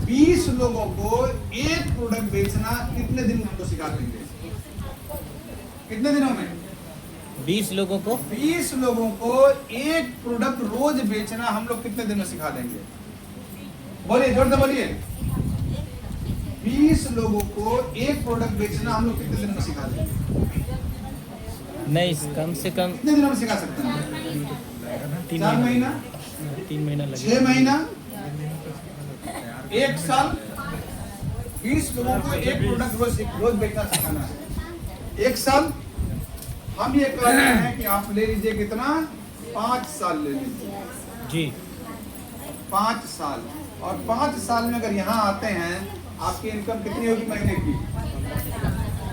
20 लोगों को एक प्रोडक्ट बेचना कितने दिन में हमको सिखा देंगे? कितने दिनों में? 20 लोगों को 20 लोगों को एक प्रोडक्ट रोज बेचना हम लोग कितने दिन में सिखा देंगे? बोलिए, जोर से बोलिए। 20 लोगों को एक प्रोडक्ट बेचना हम लोग कितने दिन में सिखा देंगे? नहीं, कम से कम कितने दिनों में सिखा सकते हैं? 4 महीना, 3 महीना लगेगा। 6 महीना, 1 साल। 20 लोगों को एक प्रोडक्ट रोज बेचना सिखाना है। 1 साल। हम ये कह रहे हैं कि आप ले लीजिए कितना? 5 साल ले लीजिए जी। 5 साल। और 5 साल में अगर यहाँ आते हैं, आपकी इनकम कितनी होगी महीने की?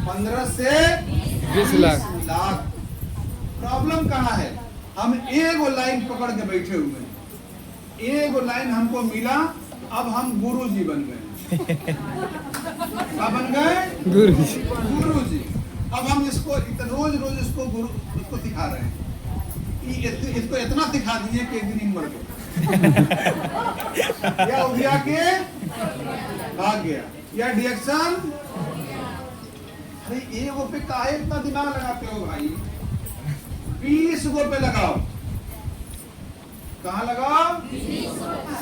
15 से 20 लाख। प्रॉब्लम कहाँ है? हम एगो लाइन पकड़ के बैठे हुए हैं। एगो लाइन हमको मिला, अब हम गुरुजी बन गए। क्या बन गए? गुरुजी। अब हम इसको रोज रोज इसको सिखा रहे हैं। इसको इतना सिखा दिए कि एक दिन ही मर गया। या उधिया के भाग गया, या डिएक्शन। अरे एगो पे काहे इतना दिमाग लगाते हो भाई? 20 गो पे लगाओ। कहाँ लगाओ?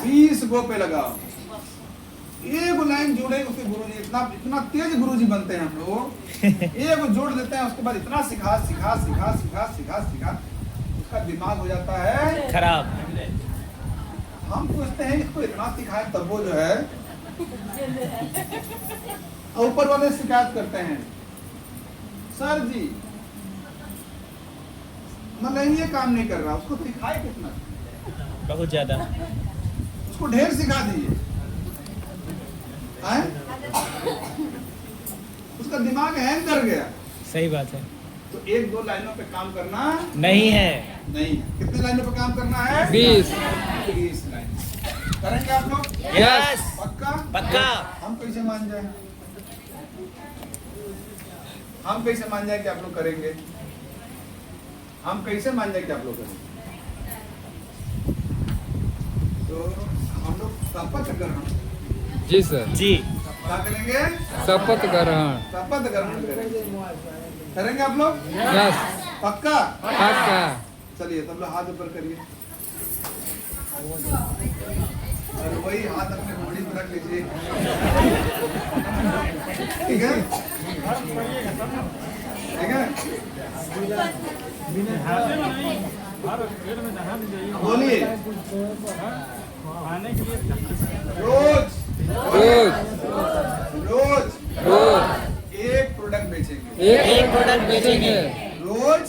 20 गो पे लगाओ। एक लाइन जोड़े उसके गुरु जी इतना तेज गुरु जी बनते हैं हम लोग। एक जोड़ देते हैं, उसके बाद इतना सिखा उसका दिमाग हो जाता है खराब। हम पूछते हैं इसको इतना सिखाए तब वो जो है ऊपर वाले शिकायत करते हैं, सर जी मतलब ये काम नहीं कर रहा, उसको सिखाए कितना? बहुत ज्यादा। उसको ढेर सिखा दिए, उसका दिमाग हैंग कर गया। सही बात है। तो 1-2 लाइनों पे काम करना नहीं है। नहीं। कितनी लाइनों पे काम करना है? 20 लाइन। करेंगे आप लोग? यस। पक्का? पक्का। हम कैसे मान जाए? हम कैसे मान जाए कि आप लोग करेंगे? हम कैसे मान जाए कि आप लोग करेंगे? तो हम लोग शपथ ग्रहण। जी सर। जी। क्या करेंगे? शपथ ग्रहण। शपथ ग्रहण करेंगे। करेंगे आप लोग? यस। पक्का? पक्का। चलिए तब लोग हाथ ऊपर करिए और वही हाथ अपने घोड़ी पर रख लीजिए। ठीक है? ठीक है? बोलिए। रोज रोज एक प्रोडक्ट बेचेंगे। एक प्रोडक्ट बेचेंगे। रोज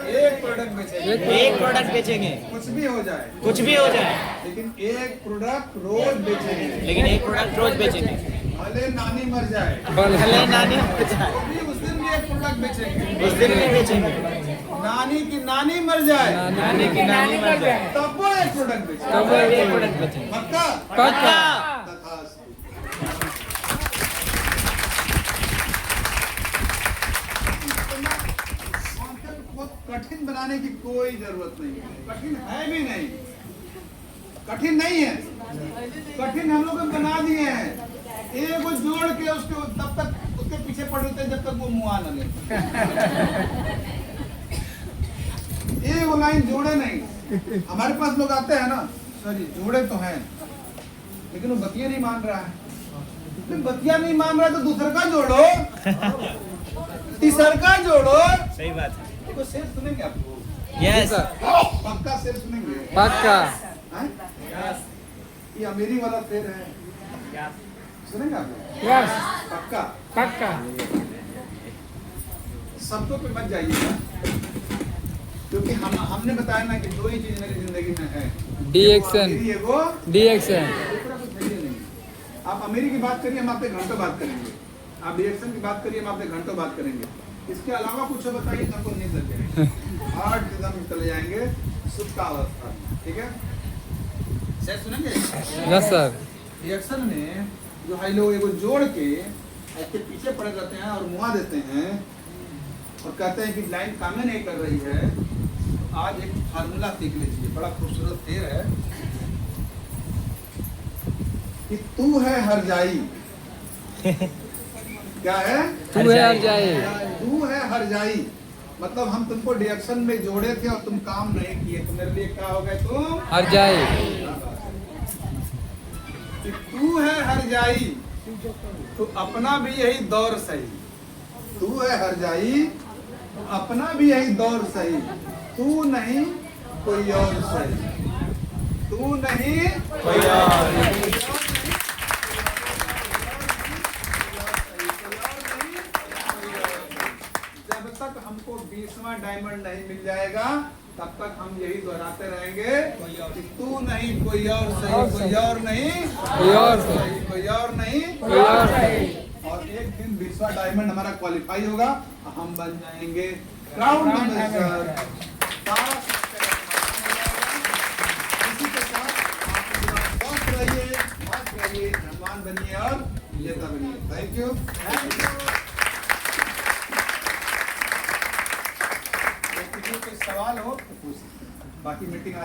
एक प्रोडक्ट बेचेंगे। एक प्रोडक्ट बेचेंगे। कुछ भी हो जाए, कुछ भी हो जाए, लेकिन एक प्रोडक्ट रोज बेचेंगे। लेकिन एक प्रोडक्ट रोज बेचेंगे। भले नानी मर जाए, भले नानी मर जाए, तो भी उस दिन भी एक प्रोडक्ट बेचेंगे। उस दिन भी बेचेंगे। नानी की नानी मर जाए, नानी की नानी मर जाए, तब वो एक प्रोडक्ट बेचेंगे। तब वो एक प्रोडक्ट बेचेंगे। पक्का? पक्का। तथास्तु। कॉन्सेप्ट बहुत कठिन बनाने की कोई जरूरत नहीं है। कठिन है भी नहीं, कठिन नहीं है। कठिन हम लोग बना दिए हैं। एक को जोड़ के उसके तब तक उसके पीछे पड़ रहते हैं जब तक वो मुआ न ले। एक लाइन जोड़े नहीं। हमारे पास लोग आते हैं ना, सर जोड़े तो हैं लेकिन वो बतिया नहीं मान रहा है। तो बतिया नहीं मान रहा है तो दूसर का जोड़ो, तीसर का जोड़ो। सही बात है। देखो शेर सुनेंगे आप लोग? यस। पक्का शेर सुनेंगे? पक्का। हैं? ये अमीरी वाला शेर है, सुनेंगे आप लोग? यस। पक्का? पक्का। शब्दों पे मत जाइएगा, क्योंकि हमने बताया ना कि 2 ही चीज मेरी जिंदगी में है, डिएक्शन। अमीरी है वो डिएक्शन। दूसरा कुछ है ही नहीं। आप अमीरी की बात करिए, हम आपसे घंटों बात करेंगे। आप डिएक्शन की बात करिए, हम आपसे घंटों बात करेंगे। इसके अलावा कुछ बताइए तो आपको नहीं सकेंगे। 8 कदम चले जाएंगे सुप्तावस्था में। ठीक है? शेर सुनेंगे? Yes sir. रिएक्शन में जो है लोग एगो जोड़ के इसके पीछे पड़े रहते हैं और मुआ देते हैं और कहते हैं कि लाइन काम नहीं कर रही है। तो आज एक फार्मूला सीख लीजिए, बड़ा खूबसूरत शेर है कि तू है हर जाई। क्या है? तू है हर जाए। तू है हर जाई, मतलब हम तुमको रिएक्शन में जोड़े थे और तुम काम नहीं किए, तो मेरे लिए क्या हो गए तुम? हर जाए। कि तू है हर जाई तो अपना भी यही दौर सही। तू है हर जाई तो अपना भी यही दौर सही। तू नहीं कोई और सही। तू नहीं कोई और। जब तक हमको 20वां डायमंड नहीं मिल जाएगा तब तक हम यही दोहराते रहेंगे कि तू नहीं कोई और सही, कोई और नहीं कोई और सही, कोई और नहीं कोई और सही। और एक दिन 20वां डायमंड हमारा क्वालिफाई होगा, हम बन जाएंगे क्राउन मिनिस्टर। इसी के साथ आप स्वस्थ रहिए, मस्त रहिए, धनवान बनिए और विजेता बनिए। Thank you. किसी कोई सवाल हो तो पूछ सकते हैं। बाकी मीटिंग आज